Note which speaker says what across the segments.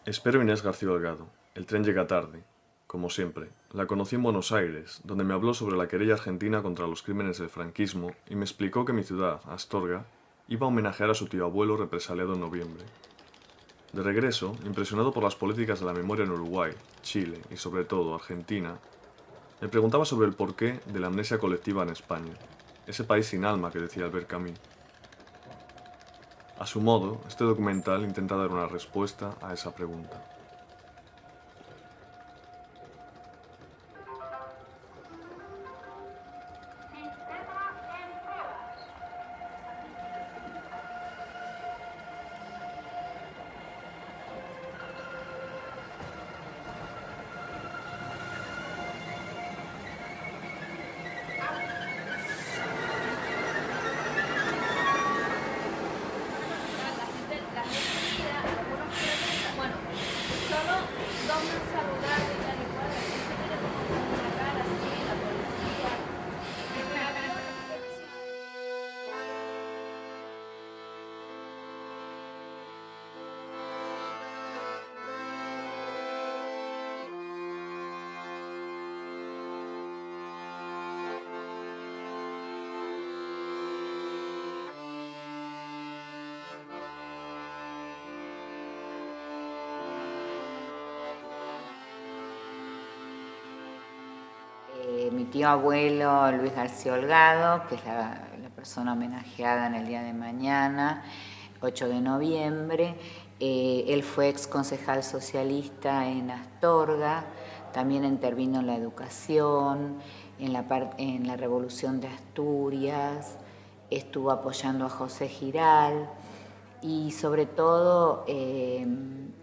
Speaker 1: Espero Inés García Delgado. El tren llega tarde. Como siempre, la conocí en Buenos Aires, donde me habló sobre la querella argentina contra los crímenes del franquismo y me explicó que mi ciudad, Astorga, iba a homenajear a su tío abuelo represaliado en noviembre. De regreso, impresionado por las políticas de la memoria en Uruguay, Chile y sobre todo Argentina, me preguntaba sobre el porqué de la amnesia colectiva en España, ese país sin alma que decía Albert Camus. A su modo, este documental intenta dar una respuesta a esa pregunta.
Speaker 2: Mi tío abuelo Luis García Holgado, que es la persona homenajeada en el día de mañana, 8 de noviembre, él fue ex concejal socialista en Astorga, también intervino en la educación, en la Revolución de Asturias, estuvo apoyando a José Giral y sobre todo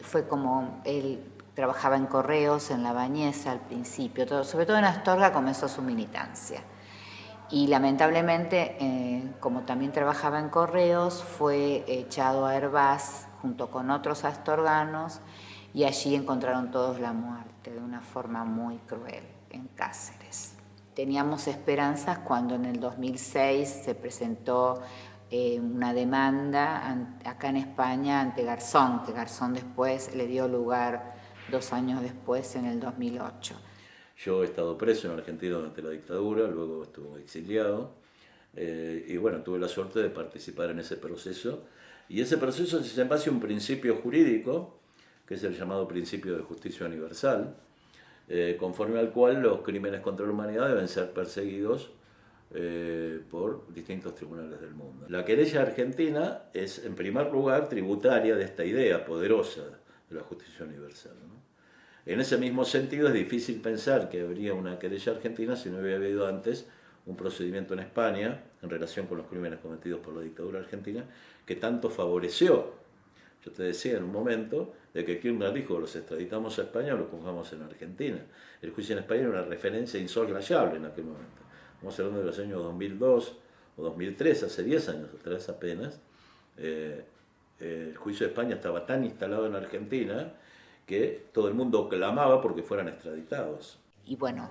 Speaker 2: fue como él trabajaba en Correos, en La Bañeza al principio, sobre todo en Astorga comenzó su militancia. Y lamentablemente, como también trabajaba en Correos, fue echado a Hervás junto con otros astorganos y allí encontraron todos la muerte de una forma muy cruel en Cáceres. Teníamos esperanzas cuando en el 2006 se presentó una demanda acá en España ante Garzón, que Garzón después le dio lugar 2 años después, en el 2008.
Speaker 3: Yo he estado preso en Argentina durante la dictadura, luego estuve exiliado y bueno, tuve la suerte de participar en ese proceso. Y ese proceso se basa en un principio jurídico, que es el llamado principio de justicia universal, conforme al cual los crímenes contra la humanidad deben ser perseguidos por distintos tribunales del mundo. La querella argentina es, en primer lugar, tributaria de esta idea poderosa de la justicia universal, ¿no? En ese mismo sentido, es difícil pensar que habría una querella argentina si no hubiera habido antes un procedimiento en España en relación con los crímenes cometidos por la dictadura argentina que tanto favoreció. Yo te decía en un momento de que Kirchner dijo: los extraditamos a España o los juzgamos en Argentina. El juicio en España era una referencia insoslayable en aquel momento. Estamos hablando de los años 2002 o 2003, hace 10 años atrás apenas. El juicio de España estaba tan instalado en Argentina que todo el mundo clamaba porque fueran extraditados.
Speaker 2: Y bueno,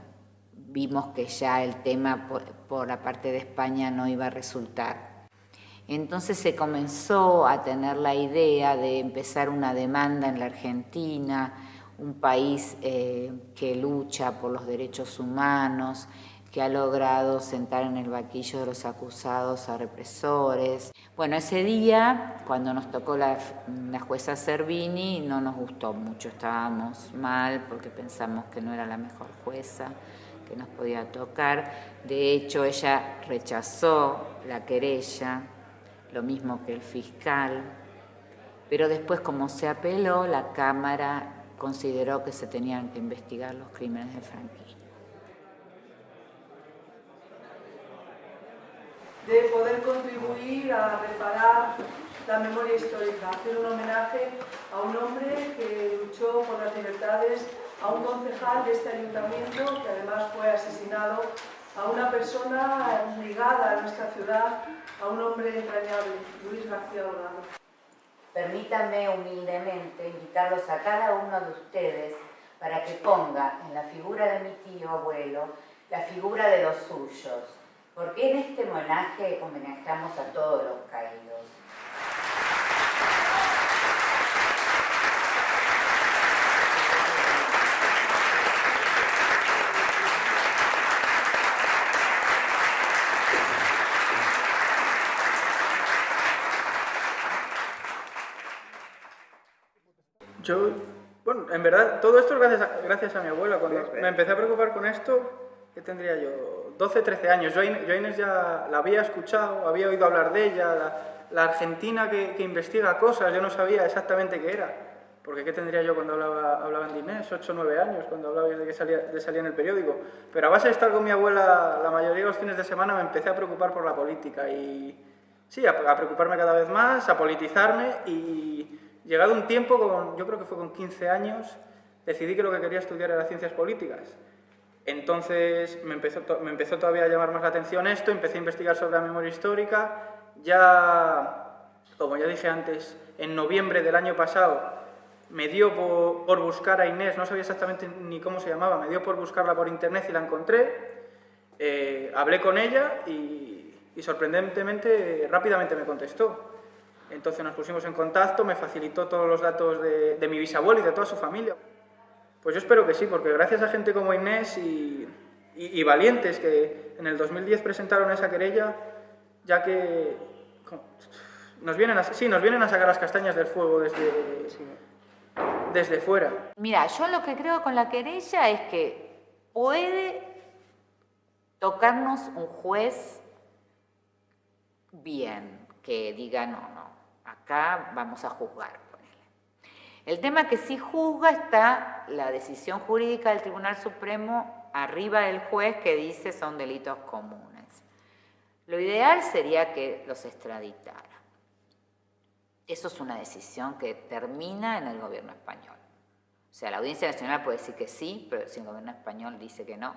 Speaker 2: vimos que ya el tema por la parte de España no iba a resultar. Entonces se comenzó a tener la idea de empezar una demanda en la Argentina, un país que lucha por los derechos humanos, que ha logrado sentar en el banquillo de los acusados a represores. Bueno, ese día, cuando nos tocó la jueza Servini, no nos gustó mucho, estábamos mal porque pensamos que no era la mejor jueza que nos podía tocar. De hecho, ella rechazó la querella, lo mismo que el fiscal, pero después, como se apeló, la Cámara consideró que se tenían que investigar los crímenes del franquismo.
Speaker 4: De poder contribuir a reparar la memoria histórica, hacer un homenaje a un hombre que luchó por las libertades, a un concejal de este ayuntamiento que además fue asesinado, a una persona ligada a nuestra ciudad, a un hombre entrañable, Luis García Holgado.
Speaker 2: Permítanme humildemente invitarlos a cada uno de ustedes para que ponga en la figura de mi tío abuelo la figura de los suyos, porque en este homenaje homenajeamos a todos los caídos.
Speaker 5: Bueno, en verdad, todo esto es gracias a mi abuela. Cuando me empecé a preocupar con esto, ¿qué tendría yo? 12, 13 años. Yo a Inés ya la había escuchado, había oído hablar de ella, la argentina que investiga cosas, yo no sabía exactamente qué era. Porque ¿qué tendría yo cuando hablaban de Inés? 8 o 9 años, cuando hablaba de que salía en el periódico. Pero a base de estar con mi abuela la mayoría de los fines de semana me empecé a preocupar por la política y... Sí, a preocuparme cada vez más, a politizarme y llegado un tiempo, yo creo que fue con 15 años, decidí que lo que quería estudiar era ciencias políticas. Entonces me empezó todavía a llamar más la atención esto, empecé a investigar sobre la memoria histórica. Ya, como ya dije antes, en noviembre del año pasado me dio por buscar a Inés, no sabía exactamente ni cómo se llamaba, me dio por buscarla por internet y la encontré. Hablé con ella y sorprendentemente rápidamente me contestó. Entonces nos pusimos en contacto, me facilitó todos los datos de mi bisabuelo y de toda su familia. Pues yo espero que sí, porque gracias a gente como Inés y valientes que en el 2010 presentaron esa querella, ya que nos vienen a sacar las castañas del fuego desde fuera.
Speaker 2: Mira, yo lo que creo con la querella es que puede tocarnos un juez bien, que diga no, acá vamos a juzgar. El tema que sí juzga está la decisión jurídica del Tribunal Supremo arriba del juez que dice son delitos comunes. Lo ideal sería que los extraditara. Eso es una decisión que termina en el gobierno español. O sea, la Audiencia Nacional puede decir que sí, pero si el gobierno español dice que no.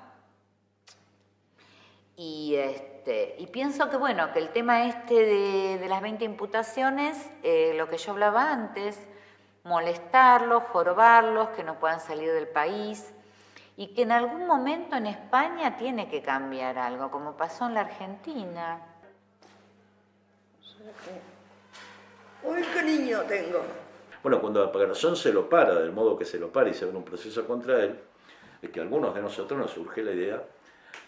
Speaker 2: Y pienso que, bueno, que el tema de las 20 imputaciones, lo que yo hablaba antes, molestarlos, jorobarlos, que no puedan salir del país y que en algún momento en España tiene que cambiar algo, como pasó en la Argentina.
Speaker 6: ¡Uy, qué niño tengo!
Speaker 3: Bueno, cuando a Garzón se lo para, del modo que se lo para y se abre un proceso contra él, es que a algunos de nosotros nos surge la idea,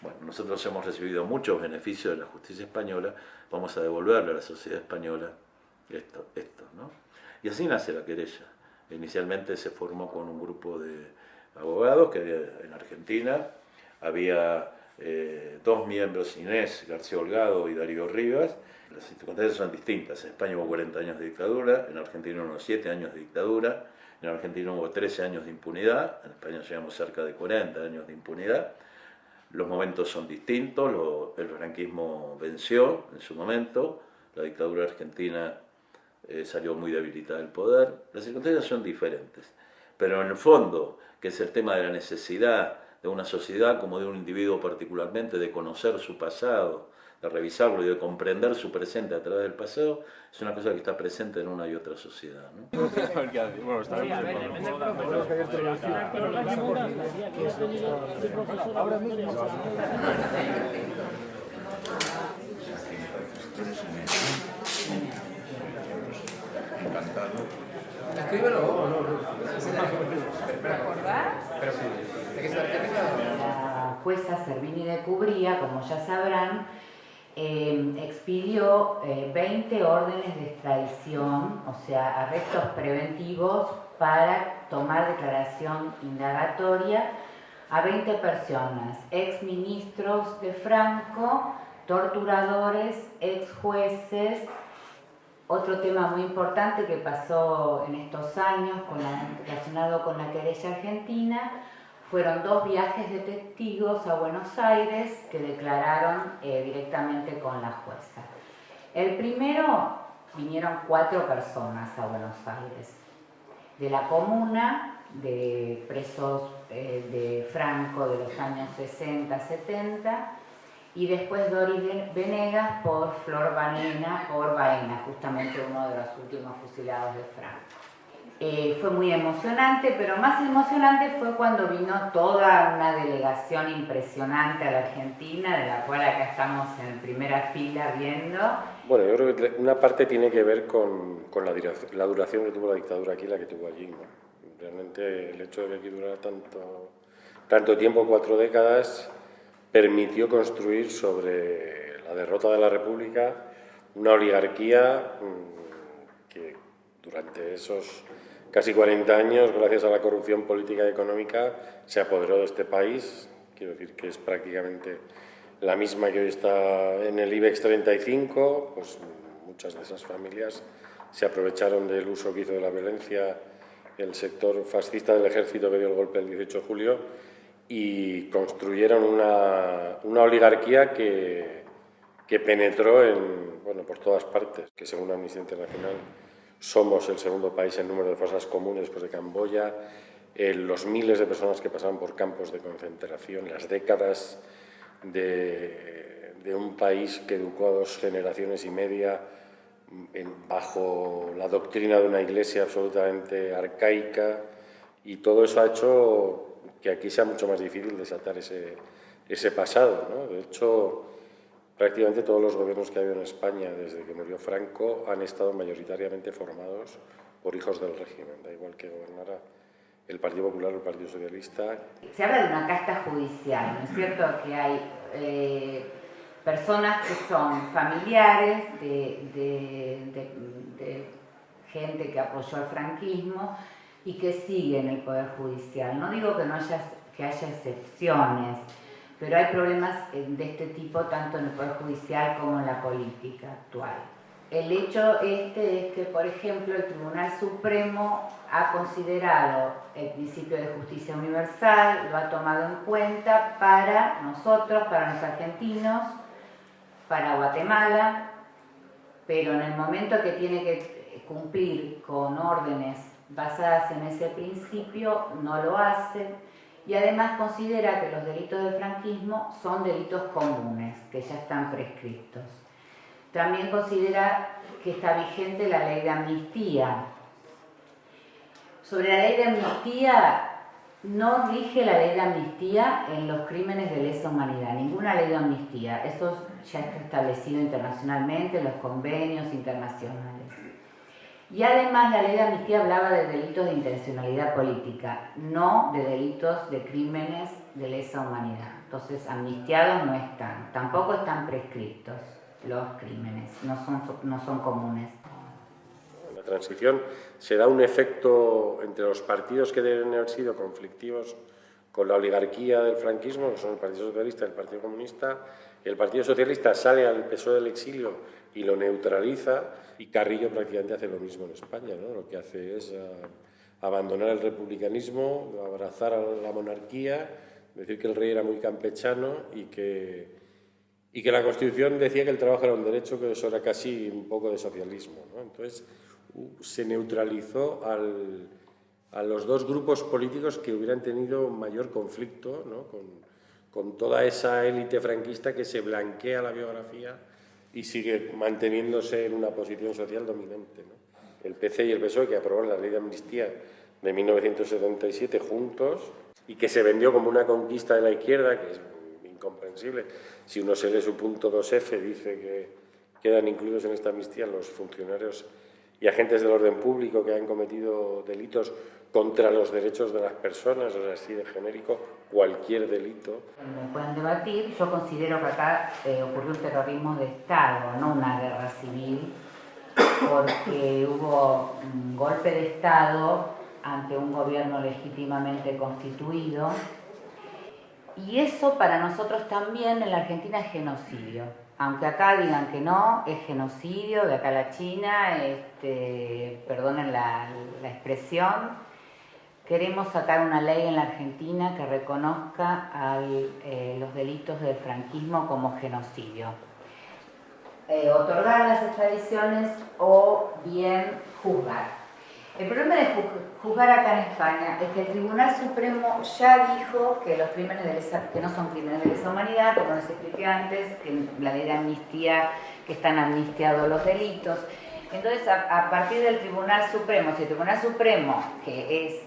Speaker 3: bueno, nosotros hemos recibido muchos beneficios de la justicia española, vamos a devolverle a la sociedad española esto, ¿no? Y así nace la querella. Inicialmente se formó con un grupo de abogados que había en Argentina, había 2 miembros, Inés García Holgado y Darío Rivas. Las circunstancias son distintas. En España hubo 40 años de dictadura, en Argentina hubo 7 años de dictadura, en Argentina hubo 13 años de impunidad, en España llegamos cerca de 40 años de impunidad. Los momentos son distintos, el franquismo venció en su momento, la dictadura argentina salió muy debilitada del poder, las circunstancias son diferentes. Pero en el fondo, que es el tema de la necesidad de una sociedad como de un individuo particularmente, de conocer su pasado, de revisarlo y de comprender su presente a través del pasado, es una cosa que está presente en una y otra sociedad, ¿no?
Speaker 2: ¿Recordás? La jueza Servini de Cubría, como ya sabrán, expidió 20 órdenes de extradición, o sea, arrestos preventivos para tomar declaración indagatoria a 20 personas, exministros de Franco, torturadores, exjueces. Otro tema muy importante que pasó en estos años relacionado con la querella argentina fueron 2 viajes de testigos a Buenos Aires que declararon directamente con la jueza. El primero, vinieron 4 personas a Buenos Aires, de la comuna, de presos de Franco de los años 60, 70, y después Doris Venegas por Flor Baena, justamente uno de los últimos fusilados de Franco. Fue muy emocionante, pero más emocionante fue cuando vino toda una delegación impresionante a la Argentina, de la cual acá estamos en primera fila viendo.
Speaker 7: Bueno, yo creo que una parte tiene que ver con la duración que tuvo la dictadura aquí, la que tuvo allí, ¿no? Realmente el hecho de que aquí durara tanto tiempo, 4 décadas, permitió construir sobre la derrota de la República una oligarquía que durante casi 40 años, gracias a la corrupción política y económica, se apoderó de este país. Quiero decir que es prácticamente la misma que hoy está en el IBEX 35, pues muchas de esas familias se aprovecharon del uso que hizo de la violencia el sector fascista del ejército que dio el golpe el 18 de julio y construyeron una oligarquía que penetró por todas partes, que según Amnistía Internacional somos el segundo país en número de fosas comunes después de Camboya, los miles de personas que pasaban por campos de concentración, las décadas de un país que educó a 2 generaciones y media bajo la doctrina de una iglesia absolutamente arcaica, y todo eso ha hecho que aquí sea mucho más difícil desatar ese pasado, ¿no? De hecho, prácticamente todos los gobiernos que ha habido en España desde que murió Franco han estado mayoritariamente formados por hijos del régimen, da igual que gobernara el Partido Popular o el Partido Socialista.
Speaker 2: Se habla de una casta judicial, ¿no es cierto? Que hay personas que son familiares de gente que apoyó al franquismo y que siguen el Poder Judicial. No digo que no haya excepciones, pero hay problemas de este tipo tanto en el Poder Judicial como en la política actual. El hecho es que, por ejemplo, el Tribunal Supremo ha considerado el principio de justicia universal, lo ha tomado en cuenta para nosotros, para los argentinos, para Guatemala, pero en el momento que tiene que cumplir con órdenes basadas en ese principio, no lo hace, y además considera que los delitos del franquismo son delitos comunes, que ya están prescritos. También considera que está vigente la ley de amnistía. Sobre la ley de amnistía, no rige la ley de amnistía en los crímenes de lesa humanidad, ninguna ley de amnistía. Eso ya está establecido internacionalmente en los convenios internacionales. Y además la ley de amnistía hablaba de delitos de intencionalidad política, no de delitos de crímenes de lesa humanidad. Entonces, amnistiados no están, tampoco están prescritos los crímenes, no son comunes.
Speaker 7: En la transición se da un efecto entre los partidos que deben haber sido conflictivos con la oligarquía del franquismo, que son el Partido Socialista y el Partido Comunista. El Partido Socialista sale al PSOE del exilio y lo neutraliza, y Carrillo prácticamente hace lo mismo en España, ¿no? Lo que hace es abandonar el republicanismo, abrazar a la monarquía, decir que el rey era muy campechano y que la Constitución decía que el trabajo era un derecho, que eso era casi un poco de socialismo, ¿no? Entonces se neutralizó a los 2 grupos políticos que hubieran tenido mayor conflicto, ¿no? con toda esa élite franquista que se blanquea la biografía y sigue manteniéndose en una posición social dominante, ¿no? El PC y el PSOE, que aprobaron la ley de amnistía de 1977 juntos y que se vendió como una conquista de la izquierda, que es incomprensible. Si uno se lee su punto 2F, dice que quedan incluidos en esta amnistía los funcionarios y agentes del orden público que han cometido delitos contra los derechos de las personas, o sea, así de genérico, cualquier delito.
Speaker 2: Me pueden debatir, yo considero que acá ocurrió un terrorismo de Estado, no una guerra civil, porque hubo un golpe de Estado ante un gobierno legítimamente constituido, y eso para nosotros también en la Argentina es genocidio. Aunque acá digan que no, es genocidio, de acá a la China, perdonen la expresión. Queremos sacar una ley en la Argentina que reconozca los delitos del franquismo como genocidio. Otorgar las extradiciones o bien juzgar. El problema de juzgar acá en España es que el Tribunal Supremo ya dijo que los crímenes que no son crímenes de lesa humanidad, como les expliqué antes, que en la ley de amnistía, que están amnistiados los delitos. Entonces, a partir del Tribunal Supremo, si el Tribunal Supremo, que es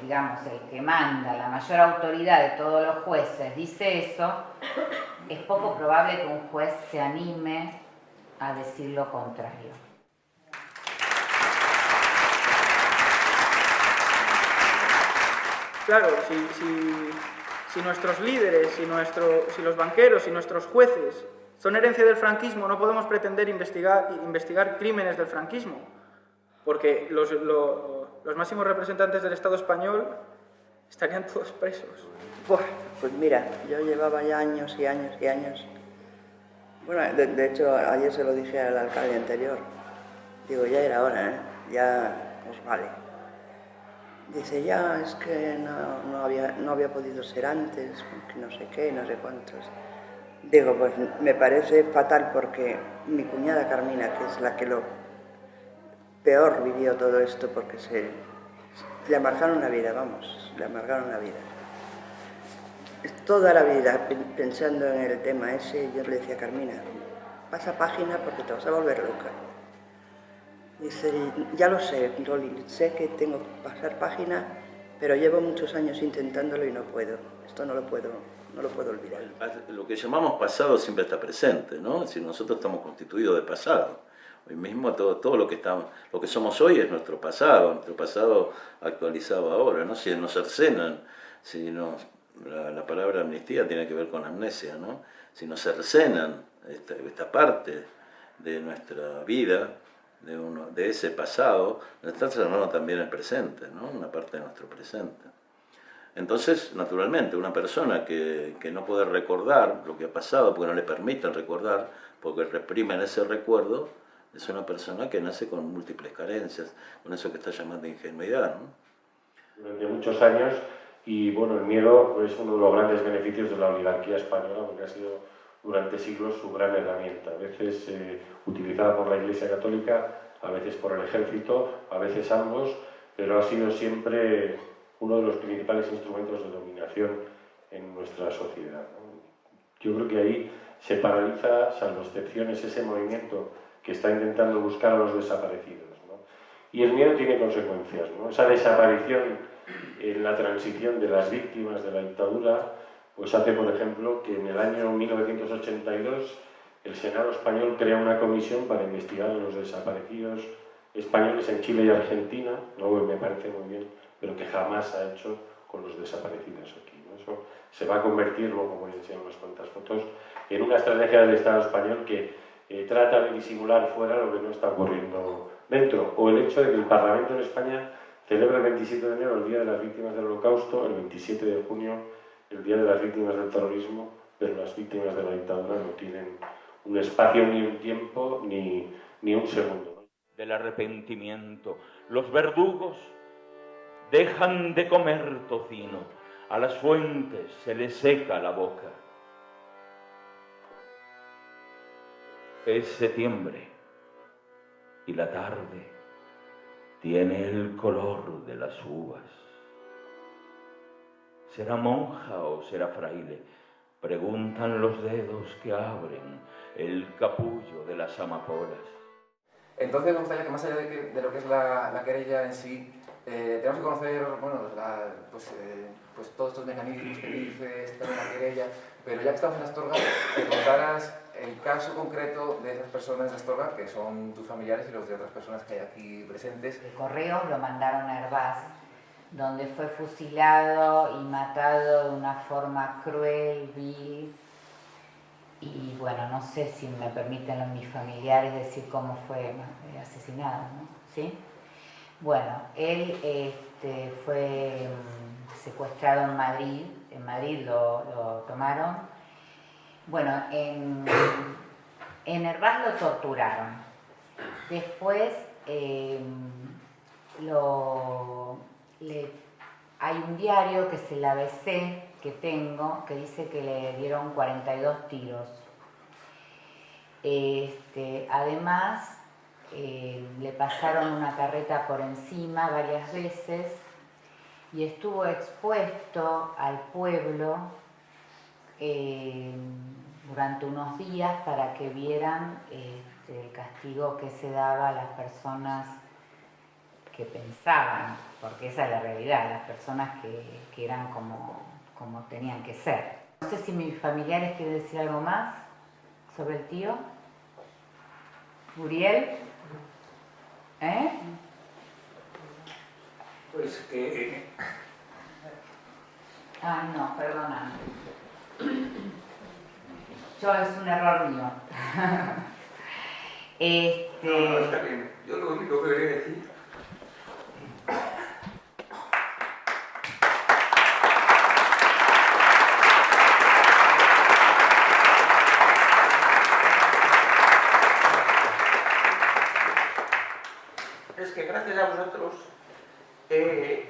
Speaker 2: digamos, el que manda, la mayor autoridad de todos los jueces, dice eso, es poco probable que un juez se anime a decir lo contrario.
Speaker 5: Claro, si nuestros líderes, si los banqueros y nuestros jueces son herencia del franquismo, no podemos pretender investigar crímenes del franquismo. porque los máximos representantes del Estado español estarían todos presos.
Speaker 6: Pues mira, yo llevaba ya años y años y años. Bueno, de hecho, ayer se lo dije al alcalde anterior. Digo, ya era hora, ¿eh? Ya os vale. Dice, ya, es que no había podido ser antes, porque no sé qué, no sé cuántos. Digo, pues me parece fatal porque mi cuñada Carmina, que es la que lo peor vivió todo esto, porque le amargaron la vida, vamos, le amargaron la vida. Toda la vida pensando en el tema ese, yo le decía a Carmina, pasa página porque te vas a volver loca. Dice, ya lo sé, Loli, sé que tengo que pasar página, pero llevo muchos años intentándolo y no puedo. Esto no lo puedo olvidar.
Speaker 3: Lo que llamamos pasado siempre está presente, ¿no? Es decir, nosotros estamos constituidos de pasado. Hoy mismo todo lo que somos hoy es nuestro pasado actualizado ahora, ¿no? Si nos cercenan, la palabra amnistía tiene que ver con amnesia, ¿no? Si nos cercenan esta parte de nuestra vida, de ese pasado, nos está cercenando también el presente, ¿no? Una parte de nuestro presente. Entonces, naturalmente, una persona que no puede recordar lo que ha pasado, porque no le permiten recordar, porque reprimen ese recuerdo, es una persona que nace con múltiples carencias, con eso que está llamando ingenuidad, ¿no?
Speaker 7: Durante muchos años, y bueno, el miedo es uno de los grandes beneficios de la oligarquía española, porque ha sido durante siglos su gran herramienta, a veces utilizada por la Iglesia Católica, a veces por el ejército, a veces ambos, pero ha sido siempre uno de los principales instrumentos de dominación en nuestra sociedad, ¿no? Yo creo que ahí se paraliza, salvo excepciones, ese movimiento que está intentando buscar a los desaparecidos, ¿no? Y el miedo tiene consecuencias, ¿no? Esa desaparición en la transición de las víctimas de la dictadura, pues hace, por ejemplo, que en el año 1982 el Senado español crea una comisión para investigar a los desaparecidos españoles en Chile y Argentina, algo que me parece muy bien, pero que jamás se ha hecho con los desaparecidos aquí, ¿no? Eso se va a convertir, luego voy a enseñar unas cuantas fotos, en una estrategia del Estado español que trata de disimular fuera lo que no está ocurriendo dentro, o el hecho de que el Parlamento en España celebra el 27 de enero el Día de las Víctimas del Holocausto, el 27 de junio el Día de las Víctimas del Terrorismo, pero las víctimas de la dictadura no tienen un espacio, ni un tiempo, ni un segundo.
Speaker 8: Del arrepentimiento, los verdugos dejan de comer tocino, a las fuentes se les seca la boca. Es septiembre y la tarde tiene el color de las uvas. ¿Será monja o será fraile? Preguntan los dedos que abren el capullo de las amapolas.
Speaker 9: Entonces me gustaría que más allá de lo que es la querella en sí, tenemos que conocer, bueno, pues todos estos mecanismos que dices, toda la querella, pero ya que estamos en Astorga, que contaras el caso concreto de esas personas de Astorga, que son tus familiares y los de otras personas que hay aquí presentes.
Speaker 2: El correo lo mandaron a Hervás, donde fue fusilado y matado de una forma cruel, vil. Y bueno, no sé si me permiten mis familiares decir cómo fue asesinado, ¿no? ¿Sí? Bueno, él fue secuestrado en Madrid lo tomaron. Bueno, en Hervás lo torturaron. Después hay un diario que es el ABC que tengo, que dice que le dieron 42 tiros. Además, le pasaron una carreta por encima varias veces y estuvo expuesto al pueblo durante unos días para que vieran el castigo que se daba a las personas que pensaban, porque esa es la realidad, las personas que eran como tenían que ser. No sé si mis familiares quieren decir algo más sobre el tío. Uriel.
Speaker 9: Pues que...
Speaker 2: Ah, no, perdona. Yo, es un error mío.
Speaker 9: No, está bien. Yo lo único que quería decir
Speaker 10: vosotros,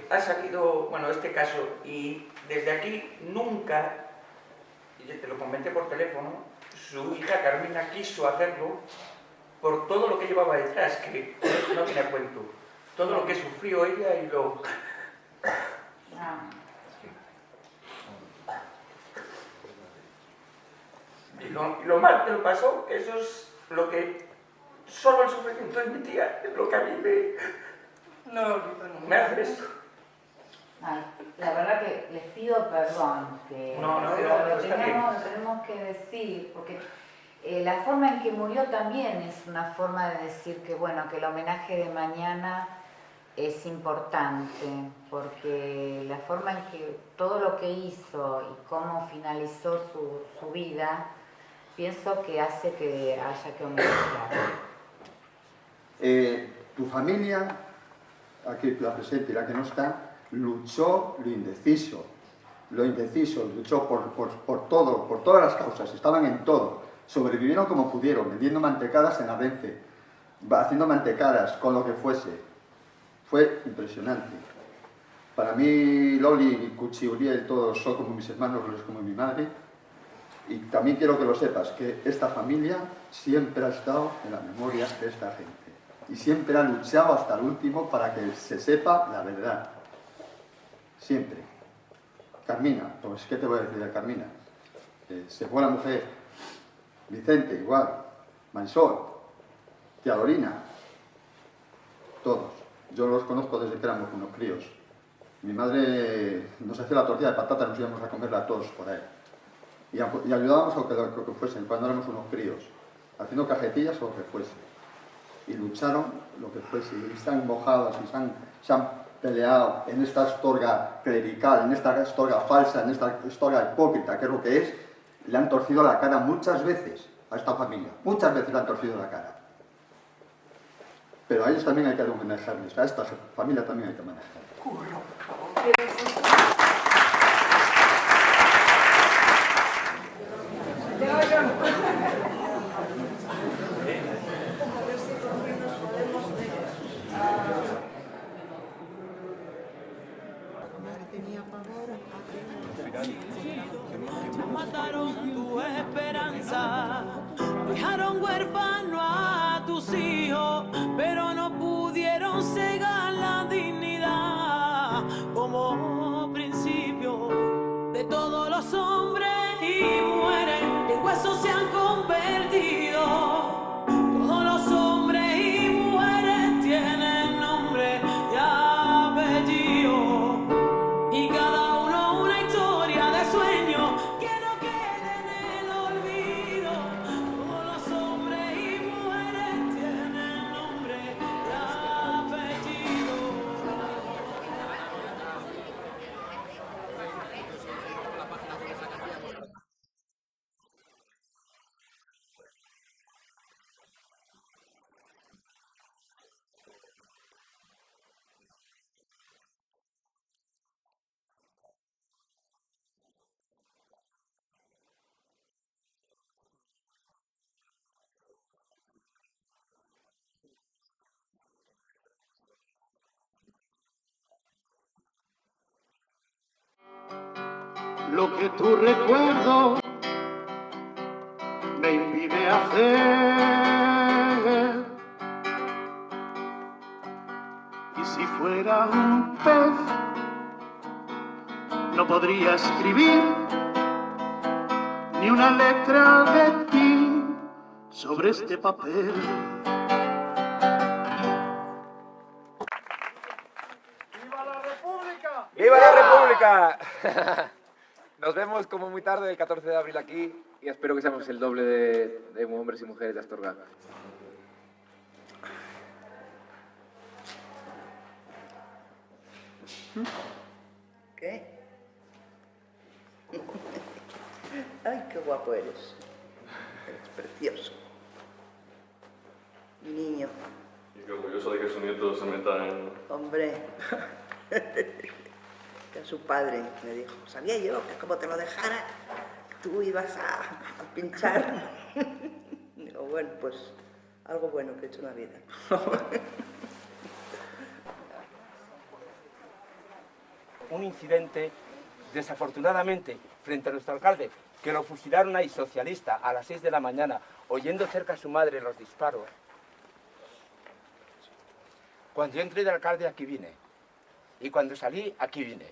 Speaker 10: ha salido, bueno, este caso, y desde aquí nunca, y te lo comenté por teléfono, su hija Carmina quiso hacerlo por todo lo que llevaba detrás, que no tiene cuento. Todo lo que sufrió ella y lo... Y lo mal que lo pasó, que eso es lo que... Solo el sufrimiento de mi tía es lo que a mí me hace esto.
Speaker 2: Ay, la verdad que les pido perdón, que
Speaker 10: No,
Speaker 2: lo tenemos que decir, porque la forma en que murió también es una forma de decir que, bueno, que el homenaje de mañana es importante, porque la forma en que todo lo que hizo y cómo finalizó su vida, pienso que hace que haya que homenajear.
Speaker 11: Tu familia, aquí la presente y la que no está, luchó lo indeciso, luchó por todo, por todas las causas, estaban en todo, sobrevivieron como pudieron, vendiendo mantecadas en Arrenfe, haciendo mantecadas con lo que fuese. Fue impresionante. Para mí, Loli, Cuchi, Uriel, todos son como mis hermanos, Loli es como mi madre. Y también quiero que lo sepas, que esta familia siempre ha estado en la memoria de esta gente. Y siempre ha luchado hasta el último para que se sepa la verdad. Siempre. Carmina, pues ¿qué te voy a decir de Carmina? Se fue la mujer. Vicente, igual. Marisol. Tía Lorina. Todos. Yo los conozco desde que éramos unos críos. Mi madre nos hacía la tortilla de patata, nos íbamos a comerla todos por ahí. Y ayudábamos a lo que fuesen, cuando éramos unos críos, haciendo cajetillas o lo que fuese. Y lucharon lo que fuese, y están mojados, y se han peleado en esta astorga clerical, en esta astorga falsa, en esta astorga hipócrita, que es lo que es. Le han torcido la cara muchas veces a esta familia, muchas veces le han torcido la cara. Pero a ellos también hay que homenajearles, a esta familia también hay que homenajearles.
Speaker 12: Mataron tu esperanza, dejaron huérfano a tus hijos, pero no pudieron cegar la dignidad como principio de todos los hombres y mujeres que en huesos se han convertido. Todos los hombres y mujeres tienen nombre y apellido, y cada uno una historia de sueño que no quede en el olvido. Todos los hombres y mujeres tienen nombre y apellido.
Speaker 13: Lo que tu recuerdo me impide hacer. Y si fuera un pez, no podría escribir ni una letra de ti sobre este papel.
Speaker 9: ¡Viva la República! ¡Viva la República! Nos vemos como muy tarde el 14 de abril aquí y espero que seamos el doble de hombres y mujeres de Astorga.
Speaker 6: ¿Qué? Ay, qué guapo eres. Eres precioso. Mi niño.
Speaker 1: Y qué orgulloso de que su nieto se meta en...
Speaker 6: Hombre. Que su padre me dijo, sabía yo que como te lo dejara, tú ibas a pinchar. Digo, bueno, pues algo bueno que he hecho en la vida.
Speaker 14: un incidente, desafortunadamente, frente a nuestro alcalde, que lo fusilaron ahí, socialista, a las 6 de la mañana, oyendo cerca a su madre los disparos. Cuando yo entré de alcalde, aquí vine. Y cuando salí, aquí vine.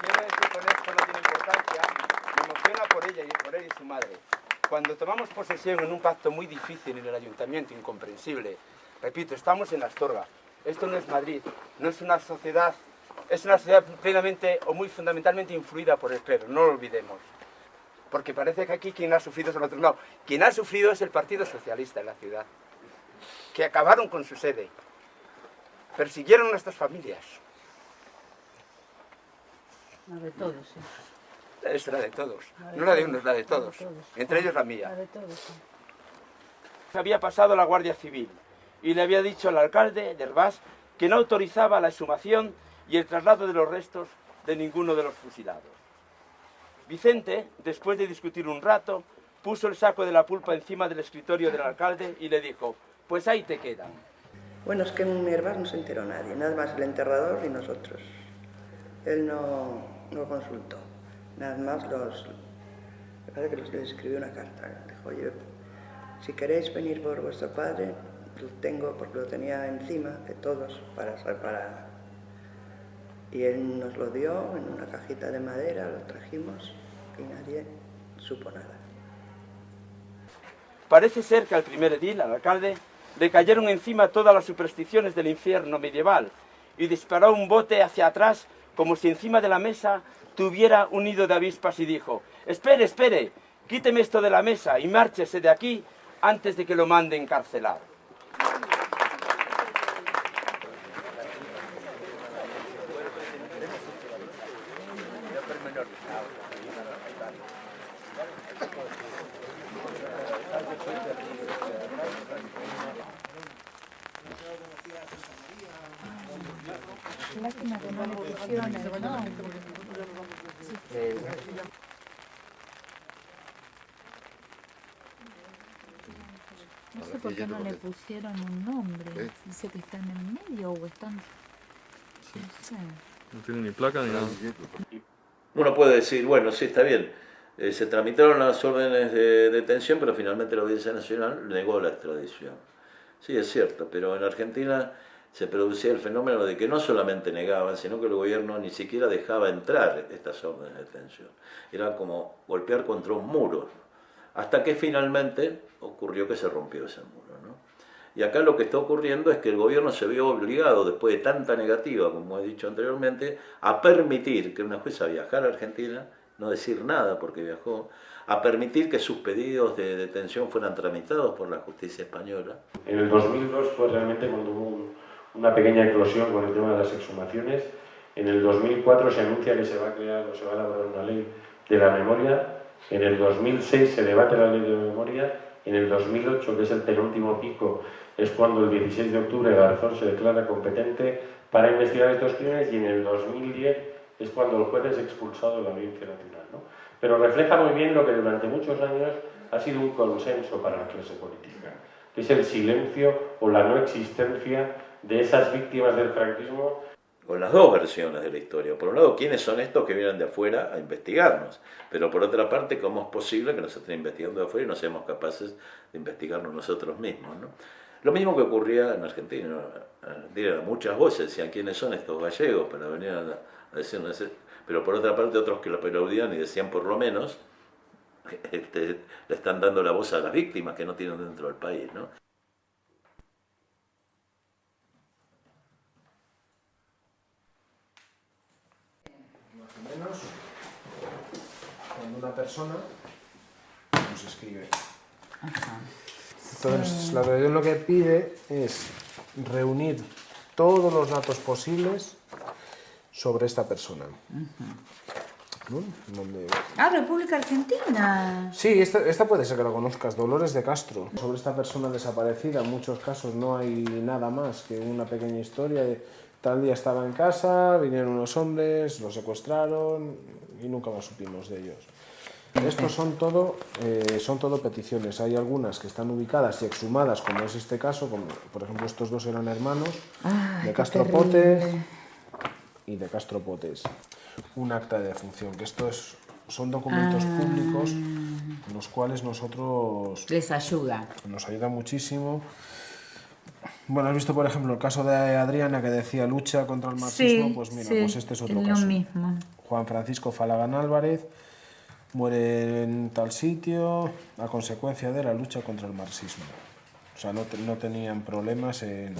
Speaker 14: Quiero decir con esto, no tiene importancia, me emociona por ella y por él y su madre. Cuando tomamos posesión en un pacto muy difícil en el ayuntamiento, incomprensible, repito, estamos en Astorga. Esto no es Madrid, no es una sociedad, es una sociedad plenamente o muy fundamentalmente influida por el clero, no lo olvidemos. Porque parece que aquí quien ha sufrido es el otro. No, quien ha sufrido es el Partido Socialista en la ciudad, que acabaron con su sede, persiguieron a nuestras familias.
Speaker 15: La de todos, sí.
Speaker 14: Es la de todos, no la de unos, la de todos, entre ellos la mía.
Speaker 15: La de todos, sí.
Speaker 14: Había pasado la Guardia Civil y le había dicho al alcalde de Hervás que no autorizaba la exhumación y el traslado de los restos de ninguno de los fusilados. Vicente, después de discutir un rato, puso el saco de la pulpa encima del escritorio del alcalde y le dijo: pues ahí te quedan.
Speaker 6: Bueno, es que en Hervás no se enteró nadie, nada más el enterrador y nosotros. Él no consultó, nada más me parece que les escribió una carta. Dijo: oye, si queréis venir por vuestro padre, lo tengo, porque lo tenía encima de todos para... Y él nos lo dio en una cajita de madera, lo trajimos y nadie supo nada.
Speaker 14: Parece ser que al primer edil, al alcalde, le cayeron encima todas las supersticiones del infierno medieval y disparó un bote hacia atrás como si encima de la mesa tuviera un nido de avispas y dijo: espere, espere, quíteme esto de la mesa y márchese de aquí antes de que lo mande encarcelar.
Speaker 15: Lástima que no le pusieron el nombre. No sé por qué no le pusieron un nombre. Dice que están en medio o están...
Speaker 1: Sí.
Speaker 15: No sé.
Speaker 1: No tiene ni placa ni nada.
Speaker 3: Uno puede decir, bueno, sí, está bien. Se tramitaron las órdenes de detención, pero finalmente la Audiencia Nacional negó la extradición. Sí, es cierto, pero en Argentina se producía el fenómeno de que no solamente negaban, sino que el gobierno ni siquiera dejaba entrar estas órdenes de detención. Era como golpear contra un muro, hasta que finalmente ocurrió que se rompió ese muro, ¿no? Y acá lo que está ocurriendo es que el gobierno se vio obligado, después de tanta negativa, como he dicho anteriormente, a permitir que una jueza viajara a Argentina, no decir nada porque viajó, a permitir que sus pedidos de detención fueran tramitados por la justicia española.
Speaker 7: En el 2002 fue realmente cuando hubo una pequeña eclosión con el tema de las exhumaciones. En el 2004 se anuncia que se va a crear o se va a elaborar una ley de la memoria. En el 2006 se debate la ley de memoria. En el 2008, que es el penúltimo pico, es cuando el 16 de octubre Garzón se declara competente para investigar estos crímenes, y en el 2010 es cuando el juez es expulsado de la Audiencia Nacional, ¿no? Pero refleja muy bien lo que durante muchos años ha sido un consenso para la clase política, que es el silencio o la no existencia de esas víctimas del franquismo.
Speaker 3: Con las dos versiones de la historia. Por un lado, ¿quiénes son estos que vienen de afuera a investigarnos? Pero por otra parte, ¿cómo es posible que nos estén investigando de afuera y no seamos capaces de investigarnos nosotros mismos, ¿no? Lo mismo que ocurría en Argentina. Dieron muchas voces, decían quiénes son estos gallegos para venir a decirnos. Pero por otra parte, otros que lo aplaudían y decían por lo menos, le están dando la voz a las víctimas que no tienen dentro del país, ¿no?
Speaker 16: Menos cuando una persona nos escribe. Entonces, la realidad lo que pide es reunir todos los datos posibles sobre esta persona. ¿No? Donde...
Speaker 15: Ah, República Argentina.
Speaker 16: Sí, esta puede ser que la conozcas, Dolores de Castro. Sobre esta persona desaparecida, en muchos casos no hay nada más que una pequeña historia de tal día estaba en casa, vinieron unos hombres, lo secuestraron y nunca más supimos de ellos. Estos son todo peticiones. Hay algunas que están ubicadas y exhumadas, como es este caso, como por ejemplo estos dos eran hermanos, de Castro Potes y de Castro Potes. Un acta de defunción, que son documentos públicos con los cuales nosotros...
Speaker 2: Les ayuda.
Speaker 16: Nos ayuda muchísimo. Bueno, has visto por ejemplo el caso de Adriana que decía lucha contra el marxismo, pues mira, pues este es otro caso.
Speaker 2: Lo mismo.
Speaker 16: Juan Francisco Falagán Álvarez muere en tal sitio a consecuencia de la lucha contra el marxismo. O sea, no tenían problemas en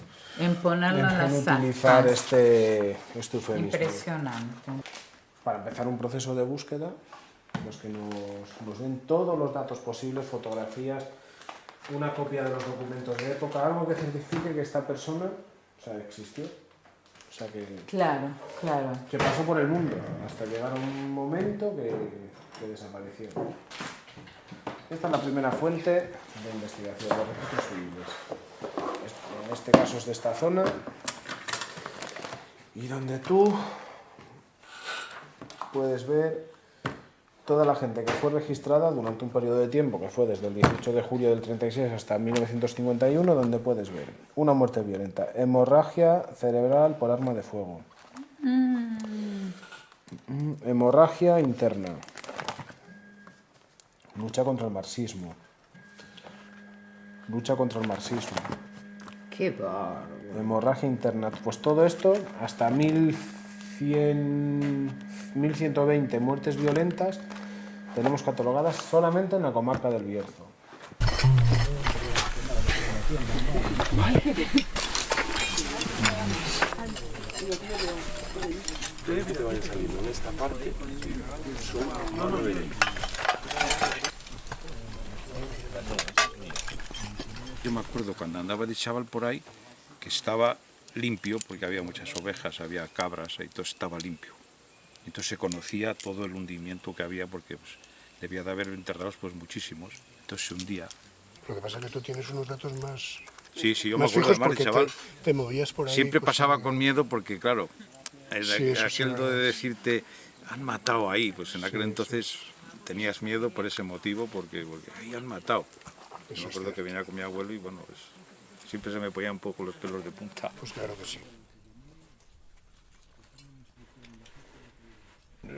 Speaker 2: ponerlo en las
Speaker 16: utilizar
Speaker 2: actas.
Speaker 16: este eufemismo.
Speaker 2: Impresionante.
Speaker 16: Para empezar un proceso de búsqueda, los que nos den todos los datos posibles, fotografías, una copia de los documentos de época, algo que certifique que esta persona, o sea, existió. O sea,
Speaker 2: Claro.
Speaker 16: que pasó por el mundo, hasta llegar a un momento que desapareció. Esta es la primera fuente de investigación de los registros civiles. En este caso es de esta zona, y donde tú puedes ver toda la gente que fue registrada durante un periodo de tiempo que fue desde el 18 de julio del 36 hasta 1951, donde puedes ver una muerte violenta, hemorragia cerebral por arma de fuego, hemorragia interna, lucha contra el marxismo,
Speaker 2: Qué bárbaro.
Speaker 16: hemorragia interna, pues todo esto hasta 1120 muertes violentas tenemos catalogadas solamente en la comarca del Bierzo.
Speaker 7: Que te vayan saliendo en esta parte.
Speaker 17: Yo me acuerdo cuando andaba de chaval por ahí que estaba limpio, porque había muchas ovejas, había cabras, y todo estaba limpio. Entonces se conocía todo el hundimiento que había, porque pues, debía de haber enterrados pues muchísimos. Entonces se hundía.
Speaker 13: Lo que pasa es que tú tienes unos datos más...
Speaker 17: Sí, yo
Speaker 13: más
Speaker 17: me acuerdo
Speaker 13: fijos
Speaker 17: más de chaval.
Speaker 13: Te movías por ahí.
Speaker 17: Siempre
Speaker 13: pues,
Speaker 17: pasaba con miedo porque, claro,
Speaker 13: Sí, eso sí,
Speaker 17: aquel de decirte, han matado ahí, pues en aquel
Speaker 13: Sí,
Speaker 17: entonces tenías miedo por ese motivo, porque ahí han matado. Yo me acuerdo que venía con mi abuelo y bueno, pues, siempre se me ponían un poco los pelos de punta.
Speaker 13: Pues claro que sí.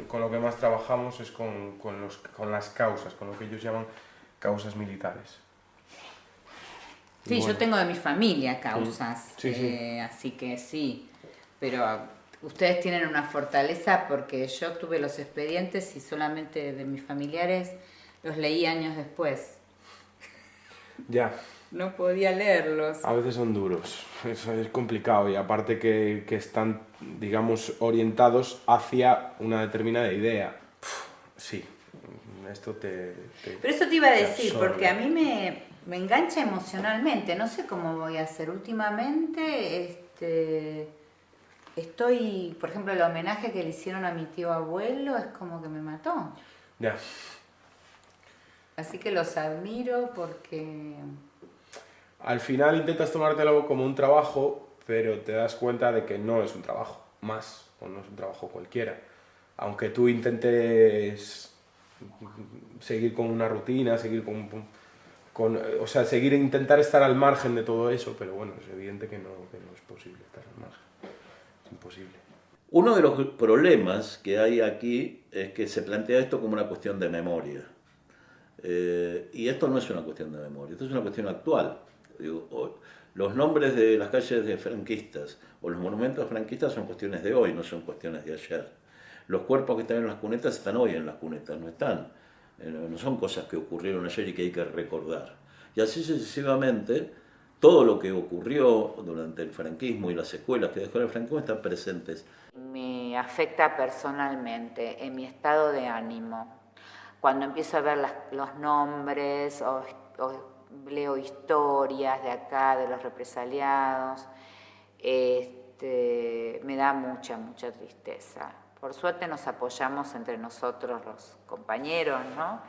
Speaker 7: Con lo que más trabajamos es con las causas, con lo que ellos llaman causas militares.
Speaker 2: Sí,
Speaker 7: Bueno.
Speaker 2: yo tengo de mi familia causas,
Speaker 7: Sí.
Speaker 2: así que sí, pero ustedes tienen una fortaleza porque yo tuve los expedientes y solamente de mis familiares los leí años después.
Speaker 7: Ya.
Speaker 2: No podía leerlos.
Speaker 7: A veces son duros, eso es complicado, y aparte que están, digamos, orientados hacia una determinada idea. Sí, esto te
Speaker 2: Pero eso te iba a decir,
Speaker 7: absorbe.
Speaker 2: porque a mí me engancha emocionalmente, no sé cómo voy a hacer. Últimamente estoy, por ejemplo, el homenaje que le hicieron a mi tío abuelo es como que me mató.
Speaker 7: Ya.
Speaker 2: Así que los admiro porque...
Speaker 7: Al final intentas tomártelo como un trabajo, pero te das cuenta de que no es un trabajo más, o no es un trabajo cualquiera. Aunque tú intentes seguir con una rutina, seguir o sea, intentar estar al margen de todo eso, pero bueno, es evidente que no es posible estar al margen. Es imposible.
Speaker 3: Uno de los problemas que hay aquí es que se plantea esto como una cuestión de memoria. Y esto no es una cuestión de memoria, esto es una cuestión actual. Digo, los nombres de las calles de franquistas o los monumentos franquistas son cuestiones de hoy, no son cuestiones de ayer. Los cuerpos que están en las cunetas están hoy en las cunetas, no son cosas que ocurrieron ayer y que hay que recordar. Y así sucesivamente, todo lo que ocurrió durante el franquismo y las secuelas que dejó el franquismo están presentes.
Speaker 2: Me afecta personalmente en mi estado de ánimo. Cuando empiezo a ver los nombres o leo historias de acá, de los represaliados, me da mucha tristeza. Por suerte nos apoyamos entre nosotros los compañeros, ¿no?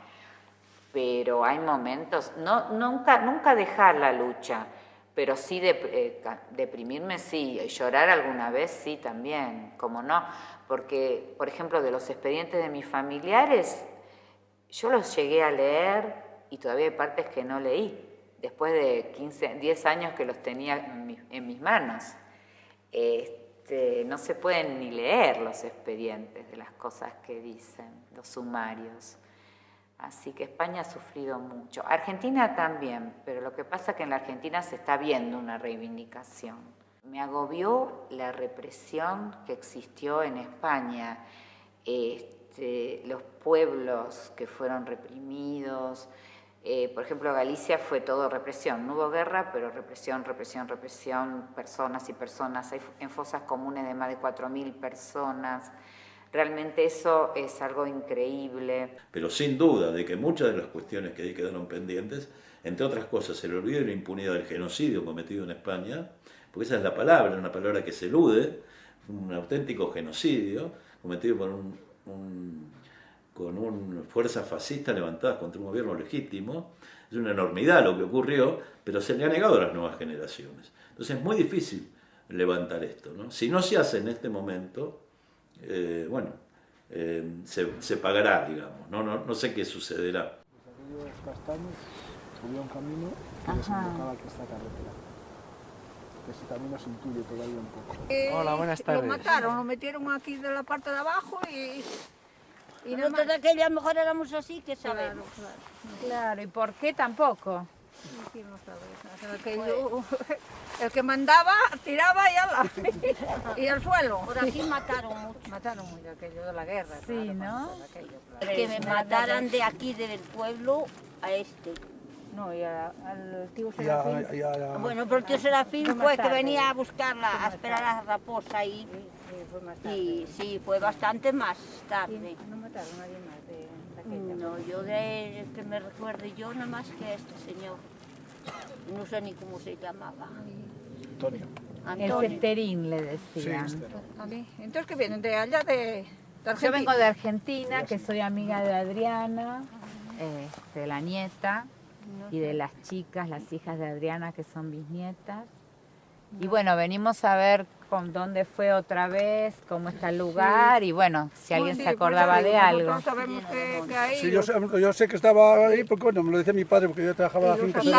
Speaker 2: Pero hay momentos, nunca dejar la lucha, pero sí deprimirme, sí, y llorar alguna vez, sí, también, como no, porque, por ejemplo, de los expedientes de mis familiares, Yo los llegué a leer y todavía hay partes que no leí, después de 10 años que los tenía en mis manos. No se pueden ni leer los expedientes de las cosas que dicen, los sumarios. Así que España ha sufrido mucho. Argentina también, pero lo que pasa es que en la Argentina se está viendo una reivindicación. Me agobió la represión que existió en España, los pueblos que fueron reprimidos. Por ejemplo, Galicia fue todo represión. No hubo guerra, pero represión, represión, represión, personas y personas. Hay en fosas comunes de más de 4.000 personas. Realmente eso es algo increíble.
Speaker 3: Pero sin duda de que muchas de las cuestiones que ahí quedaron pendientes, entre otras cosas, el olvido y la impunidad del genocidio cometido en España, porque esa es la palabra, una palabra que se elude, un auténtico genocidio cometido por con fuerzas fascistas levantadas contra un gobierno legítimo. Es una enormidad lo que ocurrió, pero se le ha negado a las nuevas generaciones. Entonces es muy difícil levantar esto, ¿no? Si no se hace en este momento, se pagará, digamos, no sé qué sucederá.
Speaker 16: Aquellos castaños, subía un camino y desembocaba aquí esta carretera. Ese camino se intuye todavía un poco. Hola, buenas tardes.
Speaker 18: Lo mataron, lo metieron aquí de la parte de abajo y
Speaker 19: nosotros de aquella a lo mejor éramos así, que sabemos.
Speaker 18: Claro, ¿y por qué tampoco? Sí, no sabes. El que mandaba tiraba y al suelo.
Speaker 19: Por aquí mataron mucho.
Speaker 18: Mataron mucho aquello de la guerra.
Speaker 19: Sí,
Speaker 18: ¿no?
Speaker 19: Que me mataran de aquí del pueblo a este.
Speaker 18: No, y al tío Serafín.
Speaker 19: Bueno, pero el tío Serafín fue que venía a buscarla, a esperar a la raposa y sí, fue bastante más tarde.
Speaker 18: ¿No mataron a nadie más de aquella?
Speaker 19: No, yo de que me recuerde yo nada más que a este señor. No sé ni cómo se llamaba.
Speaker 16: Antonio.
Speaker 18: El Cesterín le decían.
Speaker 16: Sí,
Speaker 18: Entonces, ¿qué vienen? ¿De allá de Argentina? Yo vengo de Argentina, que soy amiga de Adriana, de la nieta, y de las chicas, las hijas de Adriana, que son bisnietas. Y bueno, venimos a ver con dónde fue otra vez, cómo está el lugar, y bueno, si alguien se acordaba de algo.
Speaker 20: Sabemos que hay... Sí, yo sé que estaba ahí, porque bueno, me lo decía mi padre, porque yo trabajaba en la finca.
Speaker 19: Y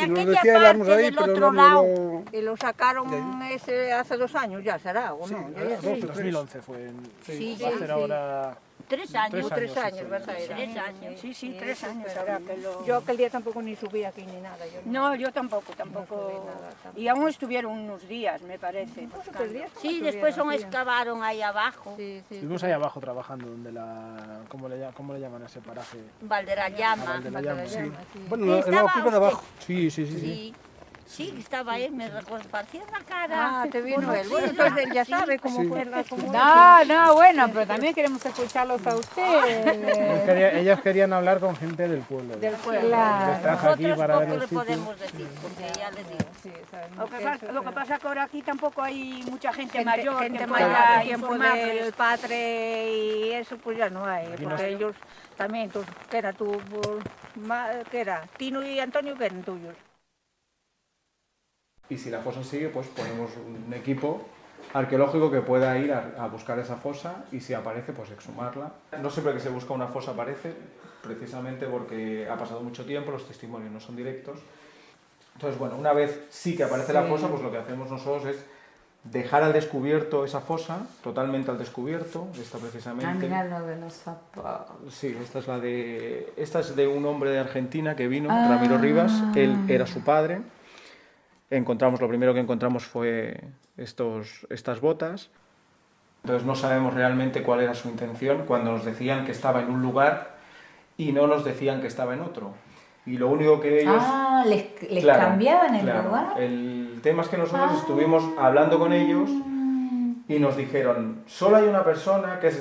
Speaker 19: nos lo decía, éramos ahí, pero otro lado.
Speaker 18: Y lo sacaron hace 2 años ya, ¿será? ¿O no?
Speaker 16: Sí, 2011 fue.
Speaker 19: Sí,
Speaker 16: va a ser ahora...
Speaker 19: 3 años.
Speaker 18: 3 años, ¿verdad?
Speaker 19: 3 años. Sí, 3 años.
Speaker 18: Yo aquel día tampoco ni subí aquí ni nada.
Speaker 19: No, yo tampoco. Y aún estuvieron unos días, me parece. Sí, después excavaron ahí abajo.
Speaker 16: Estuvimos ahí abajo trabajando, donde ¿cómo le llaman a ese paraje?
Speaker 19: Valderrama.
Speaker 16: Sí.
Speaker 20: Bueno, en la pipa de abajo.
Speaker 16: Sí.
Speaker 19: Sí, estaba él, me recuerdo, parecía la cara.
Speaker 18: Te vino él. Bueno, entonces él ya sabe cómo fue la
Speaker 15: No, bueno, pero también queremos escucharlos a ustedes.
Speaker 16: Ellos querían hablar con gente del pueblo.
Speaker 19: Del pueblo.
Speaker 16: Nosotros
Speaker 19: poco le podemos decir, porque ya les digo. Lo que pasa es que ahora aquí tampoco hay mucha gente mayor que pueda
Speaker 18: tiempo del padre y eso pues ya no hay. Porque ellos también, ¿qué era tú? ¿Qué era? Tino y Antonio, ¿qué eran tuyos?
Speaker 21: Y si la fosa sigue, pues ponemos un equipo arqueológico que pueda ir a buscar esa fosa y si aparece, pues exhumarla. No siempre que se busca una fosa aparece, precisamente porque ha pasado mucho tiempo, los testimonios no son directos. Entonces, bueno, una vez sí que aparece la fosa, pues lo que hacemos nosotros es dejar al descubierto esa fosa, totalmente al descubierto, esta precisamente.
Speaker 2: Mira lo de los zapatos.
Speaker 21: Sí, esta es de un hombre de Argentina que vino, Ramiro Rivas, él era su padre. Lo primero que encontramos fue estas botas. Entonces no sabemos realmente cuál era su intención cuando nos decían que estaba en un lugar y no nos decían que estaba en otro. Y lo único que ellos...
Speaker 2: ¿les cambiaban el lugar?
Speaker 21: El tema es que nosotros estuvimos hablando con ellos y nos dijeron, solo hay una persona que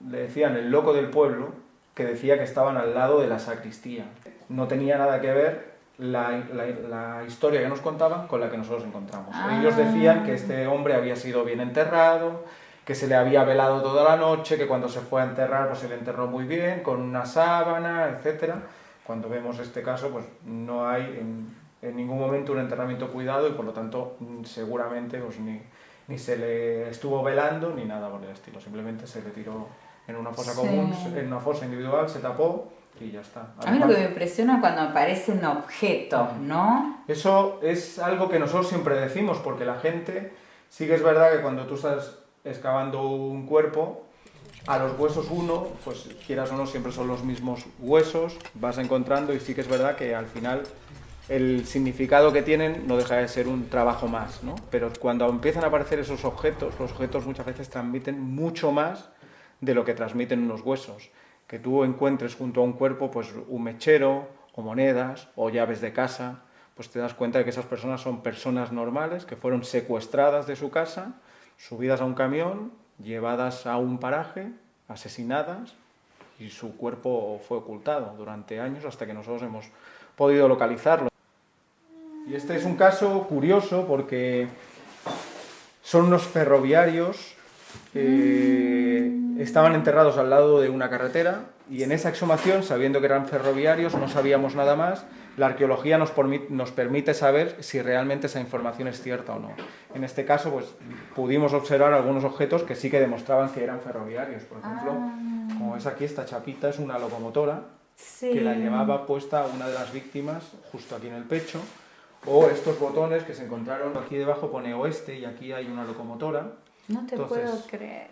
Speaker 21: le decían el loco del pueblo, que decía que estaban al lado de la sacristía. No tenía nada que ver la historia que nos contaban con la que nosotros encontramos. Ellos decían que este hombre había sido bien enterrado, que se le había velado toda la noche, que cuando se fue a enterrar pues se le enterró muy bien, con una sábana, etc. Cuando vemos este caso, pues no hay en ningún momento un enterramiento cuidado y por lo tanto seguramente pues, ni se le estuvo velando ni nada por el estilo. Simplemente se retiró en una fosa común, en una fosa individual, se tapó y ya está.
Speaker 2: A mí lo que me impresiona cuando aparece un objeto, ¿no?
Speaker 21: Eso es algo que nosotros siempre decimos, porque la gente, sí que es verdad que cuando tú estás excavando un cuerpo, a los huesos uno, pues quieras o no, siempre son los mismos huesos, vas encontrando, y sí que es verdad que al final el significado que tienen no deja de ser un trabajo más, ¿no? Pero cuando empiezan a aparecer esos objetos, los objetos muchas veces transmiten mucho más de lo que transmiten unos huesos. Que tú encuentres junto a un cuerpo pues un mechero, o monedas, o llaves de casa, pues te das cuenta de que esas personas son personas normales, que fueron secuestradas de su casa, subidas a un camión, llevadas a un paraje, asesinadas, y su cuerpo fue ocultado durante años hasta que nosotros hemos podido localizarlo. Y este es un caso curioso porque son unos ferroviarios que estaban enterrados al lado de una carretera, y en esa exhumación, sabiendo que eran ferroviarios, no sabíamos nada más. La arqueología nos permite saber si realmente esa información es cierta o no. En este caso, pues pudimos observar algunos objetos que sí que demostraban que eran ferroviarios. Por ejemplo, como ves aquí, esta chapita es una locomotora,
Speaker 2: sí,
Speaker 21: que la llevaba puesta una de las víctimas justo aquí en el pecho. O estos botones que se encontraron, aquí debajo pone oeste y aquí hay una locomotora.
Speaker 2: No te puedo creer.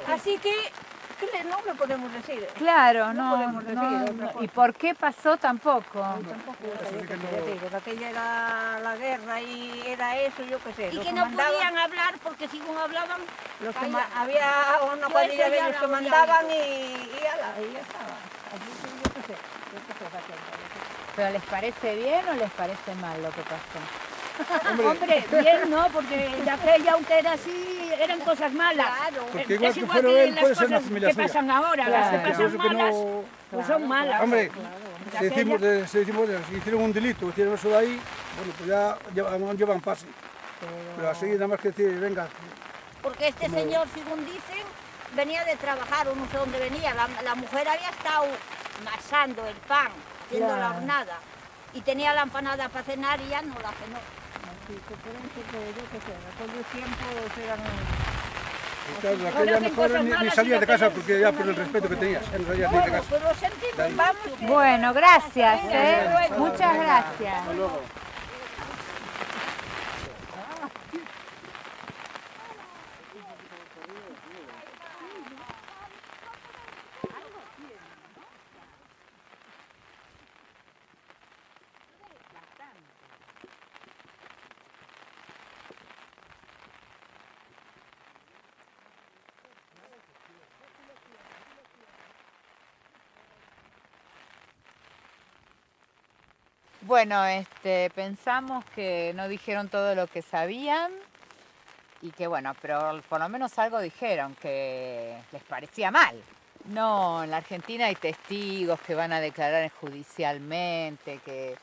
Speaker 19: Así que no lo podemos decir.
Speaker 18: Claro,
Speaker 19: no podemos decir otra cosa.
Speaker 18: ¿Y por qué pasó tampoco?
Speaker 19: Aquella era la guerra y era eso, yo qué sé.
Speaker 4: Y
Speaker 19: los
Speaker 4: que no
Speaker 19: mandaban,
Speaker 4: podían hablar porque si no hablaban...
Speaker 19: los que había una cuadrilla de ellos que mandaban y ya estaba. Así que yo qué sé.
Speaker 18: ¿Pero les parece bien o les parece mal lo que pasó?
Speaker 4: Hombre, bien no, porque de aquella, aunque era así, eran cosas malas. Claro,
Speaker 20: porque igual
Speaker 4: es
Speaker 20: que
Speaker 4: igual
Speaker 20: fueron
Speaker 4: que
Speaker 20: él,
Speaker 4: las
Speaker 20: puede ser una
Speaker 4: cosas
Speaker 20: familia
Speaker 4: que
Speaker 20: suya.
Speaker 4: pasan ahora, las que pasan malas, pues son malas.
Speaker 20: Hombre,
Speaker 4: De aquella-
Speaker 20: si hicieron un delito, hicieron eso de ahí, bueno, pues ya llevan pase. Pero así nada más que decir, venga.
Speaker 4: Porque este
Speaker 20: Como-
Speaker 4: señor, según dicen, venía de trabajar, o no sé dónde venía. La mujer había estado masando el pan, haciendo la
Speaker 18: Claro.
Speaker 4: hornada, y tenía la empanada para cenar y ya no la cenó.
Speaker 19: Todos los tiempos eran...
Speaker 20: Claro, aquella mejor ni salía de casa porque ya por el respeto que tenías, ya no salías ni de casa.
Speaker 4: Pero sentimos, vamos.
Speaker 18: Bueno, gracias,
Speaker 4: Hasta luego.
Speaker 18: Muchas gracias.
Speaker 20: Hasta luego.
Speaker 18: Bueno, pensamos que no dijeron todo lo que sabían y que bueno, pero por lo menos algo dijeron, que les parecía mal. No, en la Argentina hay testigos que van a declarar judicialmente, que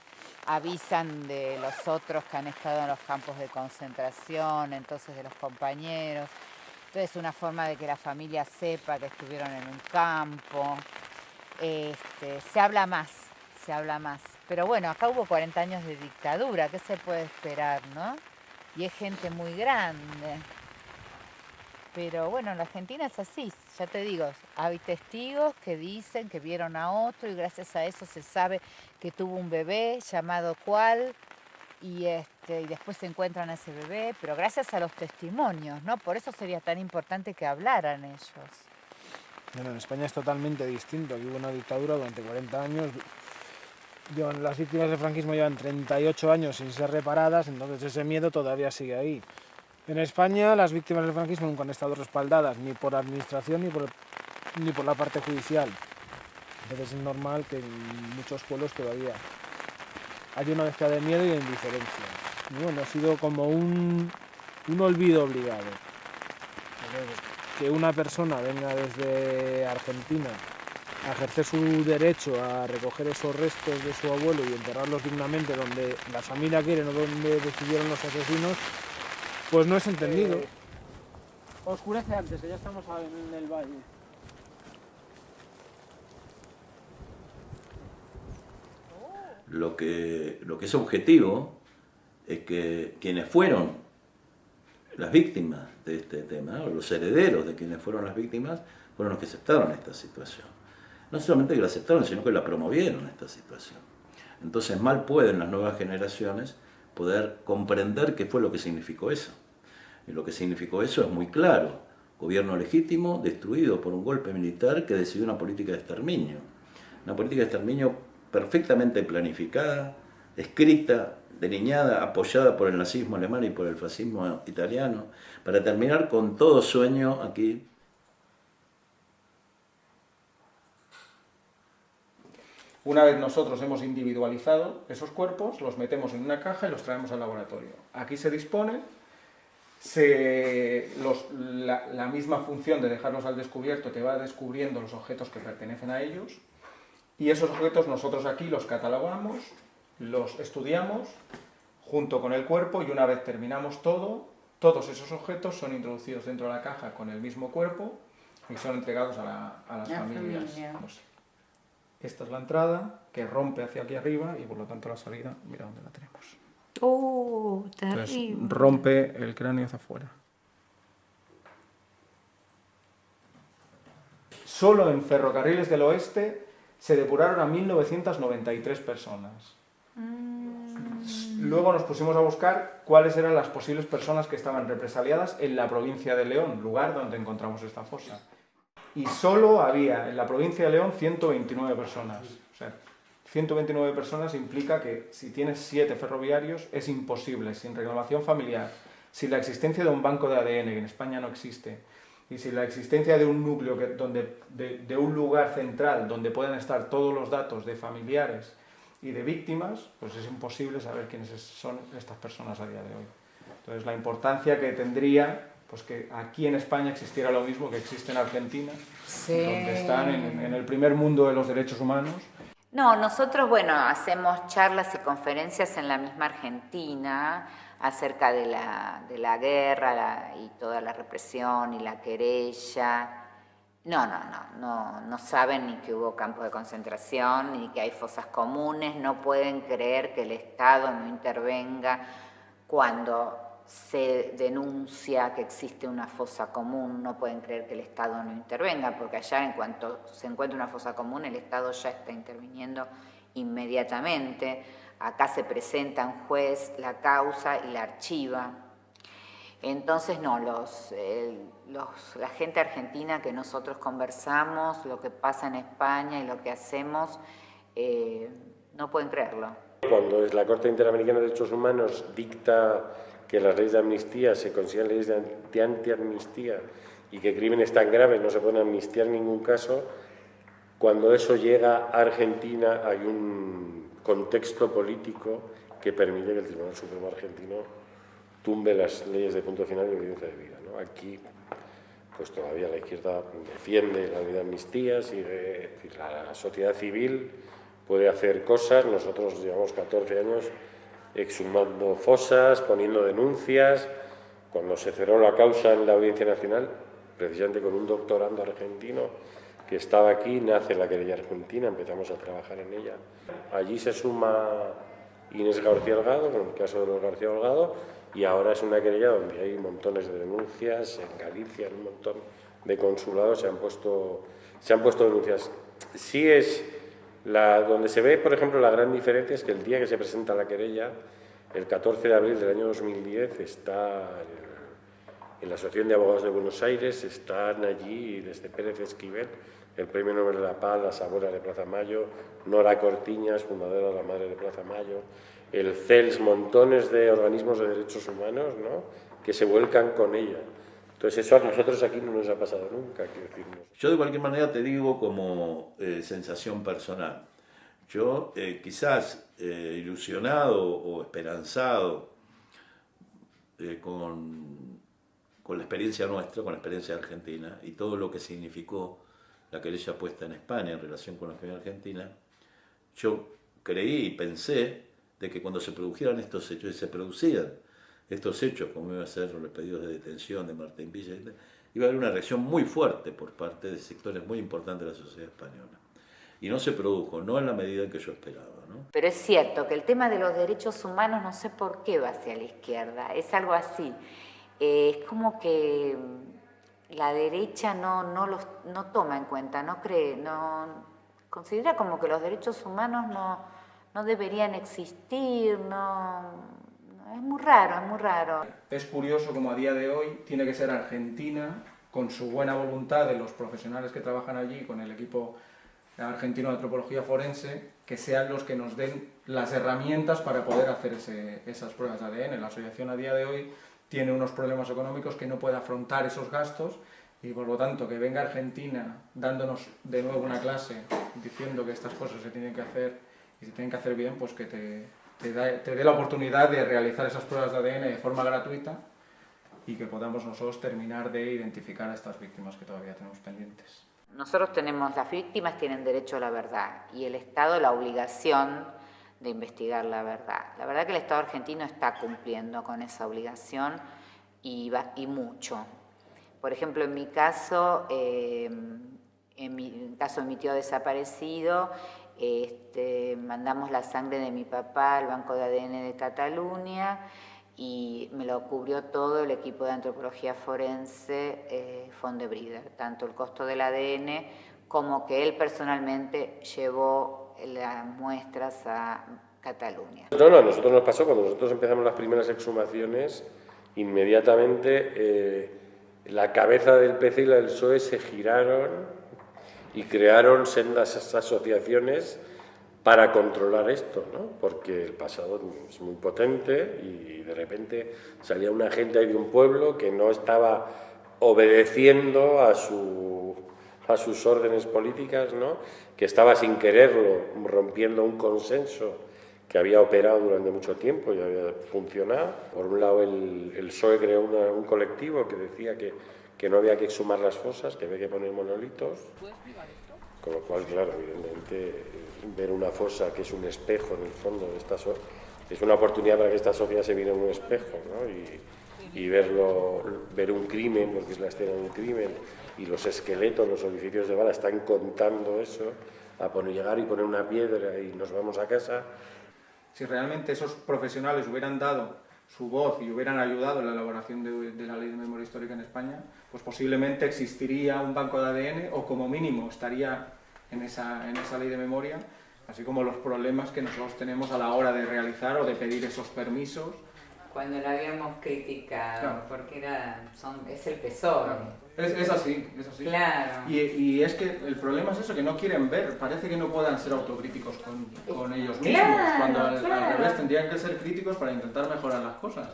Speaker 18: avisan de los otros que han estado en los campos de concentración, entonces de los compañeros. Entonces es una forma de que la familia sepa que estuvieron en un campo. Se habla más. Pero bueno, acá hubo 40 años de dictadura, ¿qué se puede esperar, no? Y es gente muy grande. Pero bueno, en la Argentina es así, ya te digo, hay testigos que dicen que vieron a otro y gracias a eso se sabe que tuvo un bebé llamado cual y después se encuentran a ese bebé, pero gracias a los testimonios, ¿no? Por eso sería tan importante que hablaran ellos.
Speaker 16: Bueno, en España es totalmente distinto. Aquí hubo una dictadura durante 40 años. Las víctimas del franquismo llevan 38 años sin ser reparadas, entonces ese miedo todavía sigue ahí. En España las víctimas del franquismo nunca han estado respaldadas ni por administración ni por la parte judicial. Entonces es normal que en muchos pueblos todavía haya una mezcla de miedo y de indiferencia. Y bueno, ha sido como un olvido obligado. Que una persona venga desde Argentina a ejercer su derecho a recoger esos restos de su abuelo y enterrarlos dignamente donde la familia quiere, no donde decidieron los asesinos, pues no es entendido.
Speaker 20: Oscurece antes, que ya estamos en el valle.
Speaker 3: Lo que es objetivo es que quienes fueron las víctimas de este tema, o los herederos de quienes fueron las víctimas, fueron los que aceptaron esta situación. No solamente que la aceptaron, sino que la promovieron esta situación. Entonces mal pueden las nuevas generaciones poder comprender qué fue lo que significó eso. Y lo que significó eso es muy claro. Gobierno legítimo destruido por un golpe militar que decidió una política de exterminio. Una política de exterminio perfectamente planificada, escrita, delineada, apoyada por el nazismo alemán y por el fascismo italiano, para terminar con todo sueño aquí.
Speaker 21: Una vez nosotros hemos individualizado esos cuerpos, los metemos en una caja y los traemos al laboratorio. Aquí se dispone, la misma función de dejarlos al descubierto te va descubriendo los objetos que pertenecen a ellos, y esos objetos nosotros aquí los catalogamos, los estudiamos junto con el cuerpo, y una vez terminamos todo, todos esos objetos son introducidos dentro de la caja con el mismo cuerpo y son entregados a las familias. Pues, esta es la entrada, que rompe hacia aquí arriba, y por lo tanto la salida, mira dónde la tenemos.
Speaker 15: Terrible.
Speaker 21: Entonces, rompe el cráneo hacia afuera. Solo en Ferrocarriles del Oeste se depuraron a 1993 personas. Luego nos pusimos a buscar cuáles eran las posibles personas que estaban represaliadas en la provincia de León, lugar donde encontramos esta fosa. Y solo había en la provincia de León 129 personas. O sea, 129 personas implica que si tienes 7 ferroviarios es imposible, sin reclamación familiar, sin la existencia de un banco de ADN, que en España no existe, y sin la existencia de un núcleo, de un lugar central donde puedan estar todos los datos de familiares y de víctimas, pues es imposible saber quiénes son estas personas a día de hoy. Entonces, la importancia que tendría pues que aquí en España existiera lo mismo que existe en Argentina, sí, donde están en el primer mundo de los derechos humanos.
Speaker 2: No, nosotros, bueno, hacemos charlas y conferencias en la misma Argentina acerca de la guerra y toda la represión y la querella. No saben ni que hubo campos de concentración, ni que hay fosas comunes, no pueden creer que el Estado no intervenga cuando se denuncia que existe una fosa común, no pueden creer que el Estado no intervenga, porque allá en cuanto se encuentra una fosa común, el Estado ya está interviniendo inmediatamente. Acá se presenta un juez la causa y la archiva. Entonces, no, la gente argentina que nosotros conversamos, lo que pasa en España y lo que hacemos, no pueden creerlo.
Speaker 7: Cuando la Corte Interamericana de Derechos Humanos dicta que las leyes de amnistía se consideran leyes de antiamnistía y que crímenes tan graves no se pueden amnistiar en ningún caso, cuando eso llega a Argentina hay un contexto político que permite que el Tribunal Supremo argentino tumbe las leyes de punto final y evidencia de vida, ¿no? Aquí pues todavía la izquierda defiende la ley de amnistía, la sociedad civil puede hacer cosas. Nosotros llevamos 14 años exhumando fosas, poniendo denuncias. Cuando se cerró la causa en la Audiencia Nacional, precisamente con un doctorando argentino que estaba aquí, nace la querella argentina, empezamos a trabajar en ella. Allí se suma Inés García Holgado, con el caso de los García Holgado, y ahora es una querella donde hay montones de denuncias, en Galicia, en un montón de consulados se han puesto denuncias. Sí es donde se ve, por ejemplo, la gran diferencia es que el día que se presenta la querella, el 14 de abril del año 2010, está en la Asociación de Abogados de Buenos Aires, están allí desde Pérez Esquivel, el Premio Nobel de la Paz, la Sabora de Plaza Mayo, Nora Cortiñas, fundadora de la Madre de Plaza Mayo, el CELS, montones de organismos de derechos humanos, ¿no?, que se vuelcan con ella. Entonces eso a nosotros aquí no nos ha pasado nunca, quiero decirnos.
Speaker 3: Yo de cualquier manera te digo como sensación personal. Yo quizás ilusionado o esperanzado con la experiencia nuestra, con la experiencia argentina y todo lo que significó la querella puesta en España en relación con la criminal argentina, yo creí y pensé de que cuando se produjeran estos hechos, y se producían estos hechos, como iba a ser los pedidos de detención de Martín Villa, iba a haber una reacción muy fuerte por parte de sectores muy importantes de la sociedad española. Y no se produjo, no en la medida en que yo esperaba, ¿no?
Speaker 2: Pero es cierto que el tema de los derechos humanos no sé por qué va hacia la izquierda, es algo así. es como que la derecha no toma en cuenta, no cree, considera como que los derechos humanos no deberían existir, es muy raro, es muy raro.
Speaker 21: Es curioso como a día de hoy tiene que ser Argentina, con su buena voluntad de los profesionales que trabajan allí, con el equipo argentino de antropología forense, que sean los que nos den las herramientas para poder hacer esas pruebas de ADN. La asociación a día de hoy tiene unos problemas económicos que no puede afrontar esos gastos y por lo tanto que venga Argentina dándonos de nuevo una clase diciendo que estas cosas se tienen que hacer y se tienen que hacer bien, pues que te dé la oportunidad de realizar esas pruebas de ADN de forma gratuita y que podamos nosotros terminar de identificar a estas víctimas que todavía tenemos pendientes.
Speaker 2: Nosotros las víctimas tienen derecho a la verdad y el Estado la obligación de investigar la verdad. La verdad que el Estado argentino está cumpliendo con esa obligación y mucho. Por ejemplo, en mi caso, en caso de mi tío desaparecido, mandamos la sangre de mi papá al Banco de ADN de Cataluña y me lo cubrió todo el equipo de antropología forense Fondebrider, tanto el costo del ADN como que él personalmente llevó las muestras a Cataluña.
Speaker 7: No, a nosotros nos pasó cuando nosotros empezamos las primeras exhumaciones, inmediatamente la cabeza del PC y la del PSOE se giraron y crearon sendas asociaciones para controlar esto, ¿no? Porque el pasado es muy potente y de repente salía una gente ahí de un pueblo que no estaba obedeciendo a sus órdenes políticas, ¿no? Que estaba sin quererlo rompiendo un consenso que había operado durante mucho tiempo y había funcionado. Por un lado el PSOE creó un colectivo que decía que no había que exhumar las fosas, que había que poner monolitos. Con lo cual, claro, evidentemente, ver una fosa que es un espejo en el fondo de es una oportunidad para que esta sociedad se viera en un espejo, ¿no? Y ver un crimen, porque es la escena de un crimen, y los esqueletos, los orificios de bala están contando eso, llegar y poner una piedra y nos vamos a casa.
Speaker 21: Si realmente esos profesionales hubieran dado su voz y hubieran ayudado en la elaboración de la Ley de Memoria Histórica en España, pues posiblemente existiría un banco de ADN o como mínimo estaría en esa Ley de Memoria, así como los problemas que nosotros tenemos a la hora de realizar o de pedir esos permisos.
Speaker 2: Cuando lo habíamos criticado,
Speaker 21: claro,
Speaker 2: porque es el PSOE.
Speaker 21: Claro. Es así.
Speaker 2: Claro.
Speaker 21: Y es que el problema es eso, que no quieren ver, parece que no puedan ser autocríticos con ellos mismos, cuando al revés tendrían que ser críticos para intentar mejorar las cosas.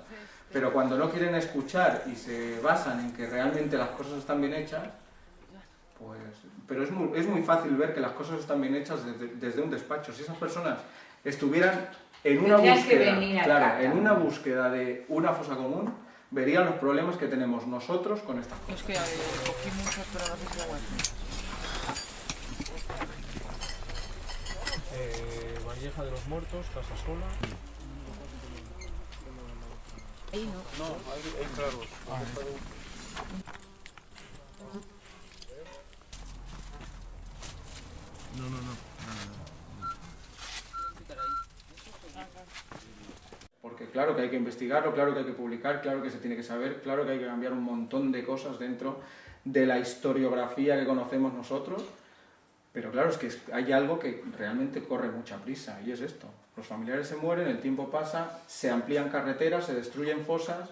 Speaker 21: Pero cuando no quieren escuchar y se basan en que realmente las cosas están bien hechas, pues... Pero es muy fácil ver que las cosas están bien hechas desde un despacho. Si esas personas estuvieran en una búsqueda de una fosa común, verían los problemas que tenemos nosotros con estas cosas.
Speaker 12: Es que cogí muchas, pero no sé si aguanto.
Speaker 16: Valleja de los Muertos, Casa Sola.
Speaker 12: Ahí no.
Speaker 16: No, ahí claro. No.
Speaker 21: Porque claro que hay que investigarlo, claro que hay que publicar, claro que se tiene que saber, claro que hay que cambiar un montón de cosas dentro de la historiografía que conocemos nosotros, pero claro, es que hay algo que realmente corre mucha prisa y es esto. Los familiares se mueren, el tiempo pasa, se amplían carreteras, se destruyen fosas.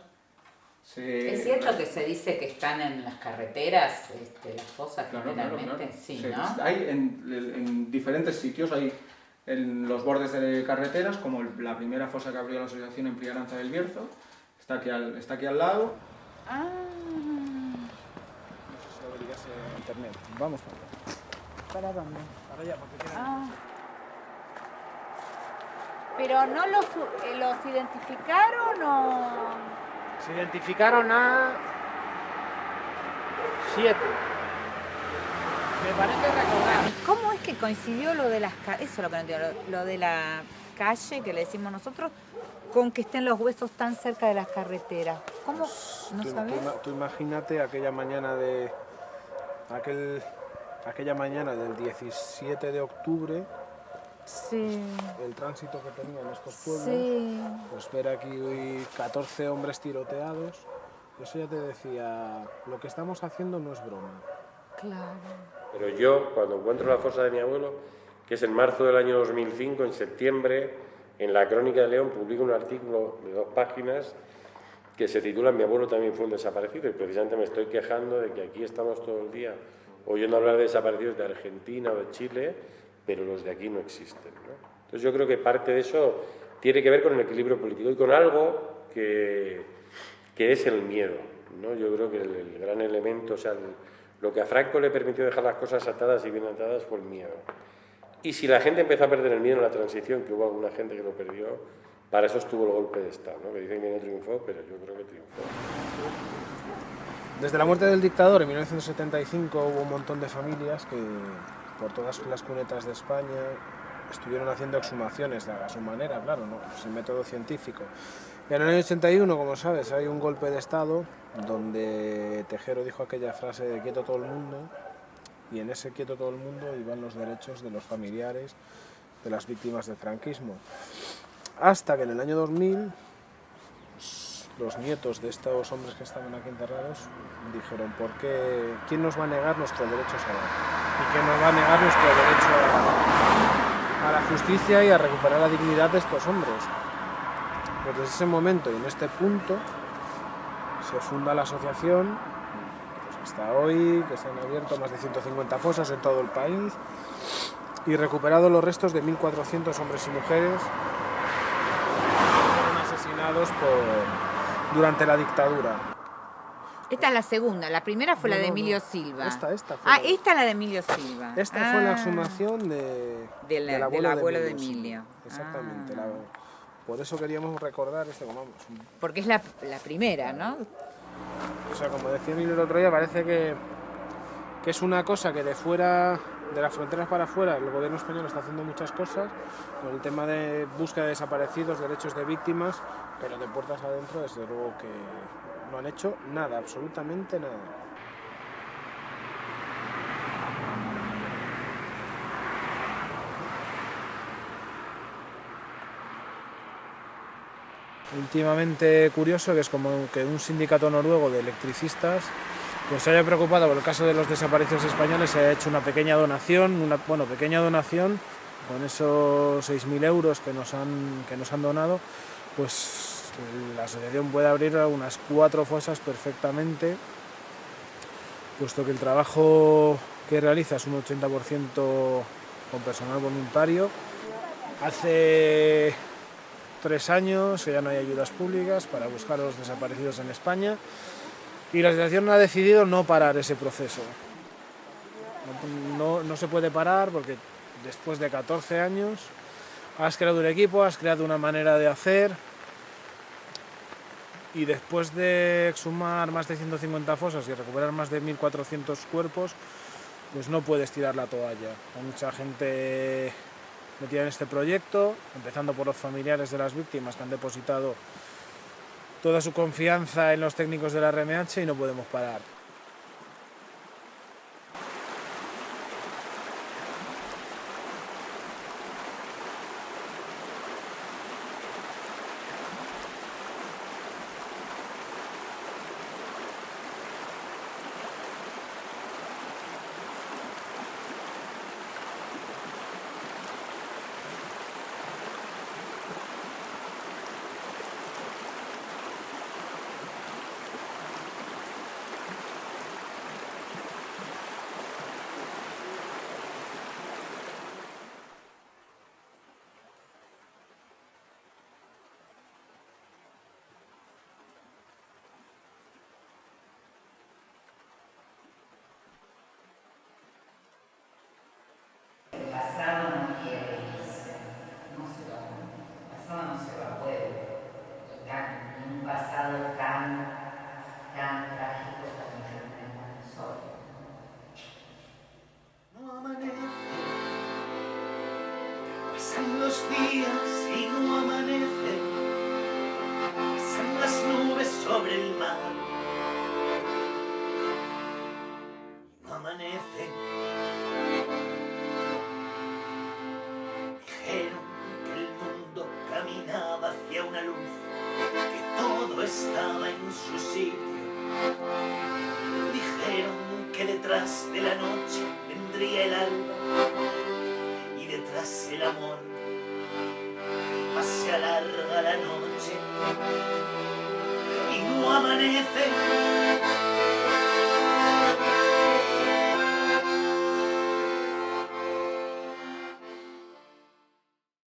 Speaker 2: ¿Es cierto que se dice que están en las carreteras, las fosas generalmente?
Speaker 21: Claro.
Speaker 2: Sí, ¿no?
Speaker 21: Hay en diferentes sitios, hay en los bordes de carreteras, como la primera fosa que abrió la asociación en Priaranza del Bierzo, está aquí al lado.
Speaker 16: No sé si lo verías en internet. Vamos para allá.
Speaker 18: ¿Para dónde?
Speaker 16: Para allá, porque tiene...
Speaker 18: ¿Pero no los identificaron o...?
Speaker 16: Se identificaron a 7. Me parece recordar.
Speaker 18: ¿Cómo es que coincidió lo de las calles? Eso es lo que no entiendo. Lo de la calle, que le decimos nosotros, con que estén los huesos tan cerca de las carreteras. ¿Cómo? ¿No sabes?
Speaker 16: Tú imagínate aquella mañana aquella mañana del 17 de octubre.
Speaker 18: Sí.
Speaker 16: El tránsito que tenían estos pueblos.
Speaker 18: Sí.
Speaker 16: Pues ver aquí hoy 14 hombres tiroteados Eso ya te decía, lo que estamos haciendo no es broma.
Speaker 15: Claro.
Speaker 7: Pero yo, cuando encuentro la fosa de mi abuelo, que es en marzo del año 2005, en septiembre, en la Crónica de León publico un artículo de 2 páginas que se titula Mi abuelo también fue un desaparecido, y precisamente me estoy quejando de que aquí estamos todo el día oyendo hablar de desaparecidos de Argentina o de Chile, pero los de aquí no existen, ¿no? Entonces yo creo que parte de eso tiene que ver con el equilibrio político y con algo que es el miedo, ¿no? Yo creo que el gran elemento, o sea, lo que a Franco le permitió dejar las cosas atadas y bien atadas fue el miedo. Y si la gente empezó a perder el miedo en la transición, que hubo alguna gente que lo perdió, para eso estuvo el golpe de Estado, ¿no? Que dicen que no triunfó, pero yo creo que triunfó.
Speaker 16: Desde la muerte del dictador en 1975 hubo un montón de familias que por todas las cunetas de España estuvieron haciendo exhumaciones a su manera, claro, ¿no? Sin método científico. Y en el año 81, como sabes, hay un golpe de Estado donde Tejero dijo aquella frase de quieto todo el mundo, y en ese quieto todo el mundo iban los derechos de los familiares de las víctimas del franquismo. Hasta que en el año 2000 los nietos de estos hombres que estaban aquí enterrados dijeron, ¿por qué? ¿Quién nos va a negar nuestros derechos ahora? ¿Y quién nos va a negar nuestro derecho a la justicia y a recuperar la dignidad de estos hombres? Pues desde ese momento y en este punto se funda la asociación, pues hasta hoy, que se han abierto más de 150 fosas en todo el país y recuperado los restos de 1.400 hombres y mujeres que fueron asesinados durante la dictadura.
Speaker 18: Esta es la segunda, la primera fue la de Emilio Silva.
Speaker 16: Esta fue
Speaker 18: esta es la de Emilio Silva.
Speaker 16: Esta fue la exhumación del
Speaker 18: abuelo de Emilio.
Speaker 16: Exactamente. Por eso queríamos recordar
Speaker 18: porque es la primera, ¿no?
Speaker 16: O sea, como decía Emilio el otro día, parece que es una cosa que de fuera, de las fronteras para afuera, el gobierno español está haciendo muchas cosas con el tema de búsqueda de desaparecidos, derechos de víctimas, pero de puertas adentro, desde luego que no han hecho nada, absolutamente nada. Últimamente curioso que es como que un sindicato noruego de electricistas pues se haya preocupado por el caso de los desaparecidos españoles, se ha hecho una pequeña donación, con esos 6.000 euros que nos han donado, pues la asociación puede abrir unas 4 fosas perfectamente, puesto que el trabajo que realiza es un 80% con personal voluntario. Hace 3 años que ya no hay ayudas públicas para buscar a los desaparecidos en España y la asociación ha decidido no parar ese proceso. No se puede parar porque después de 14 años has creado un equipo, has creado una manera de hacer y después de exhumar más de 150 fosas y recuperar más de 1.400 cuerpos, pues no puedes tirar la toalla. Hay mucha gente metida en este proyecto, empezando por los familiares de las víctimas que han depositado toda su confianza en los técnicos de la RMH y no podemos parar.
Speaker 2: El pasado no quiere irse, el pasado no se va, puede, en un pasado tan trágico como yo no soy.
Speaker 13: No amanece, pasan los días y no amanece, pasan las nubes sobre el mar, no amanece. Dijeron que el mundo caminaba hacia una luz, que todo estaba en su sitio, amor. Más se alarga la noche y no amanece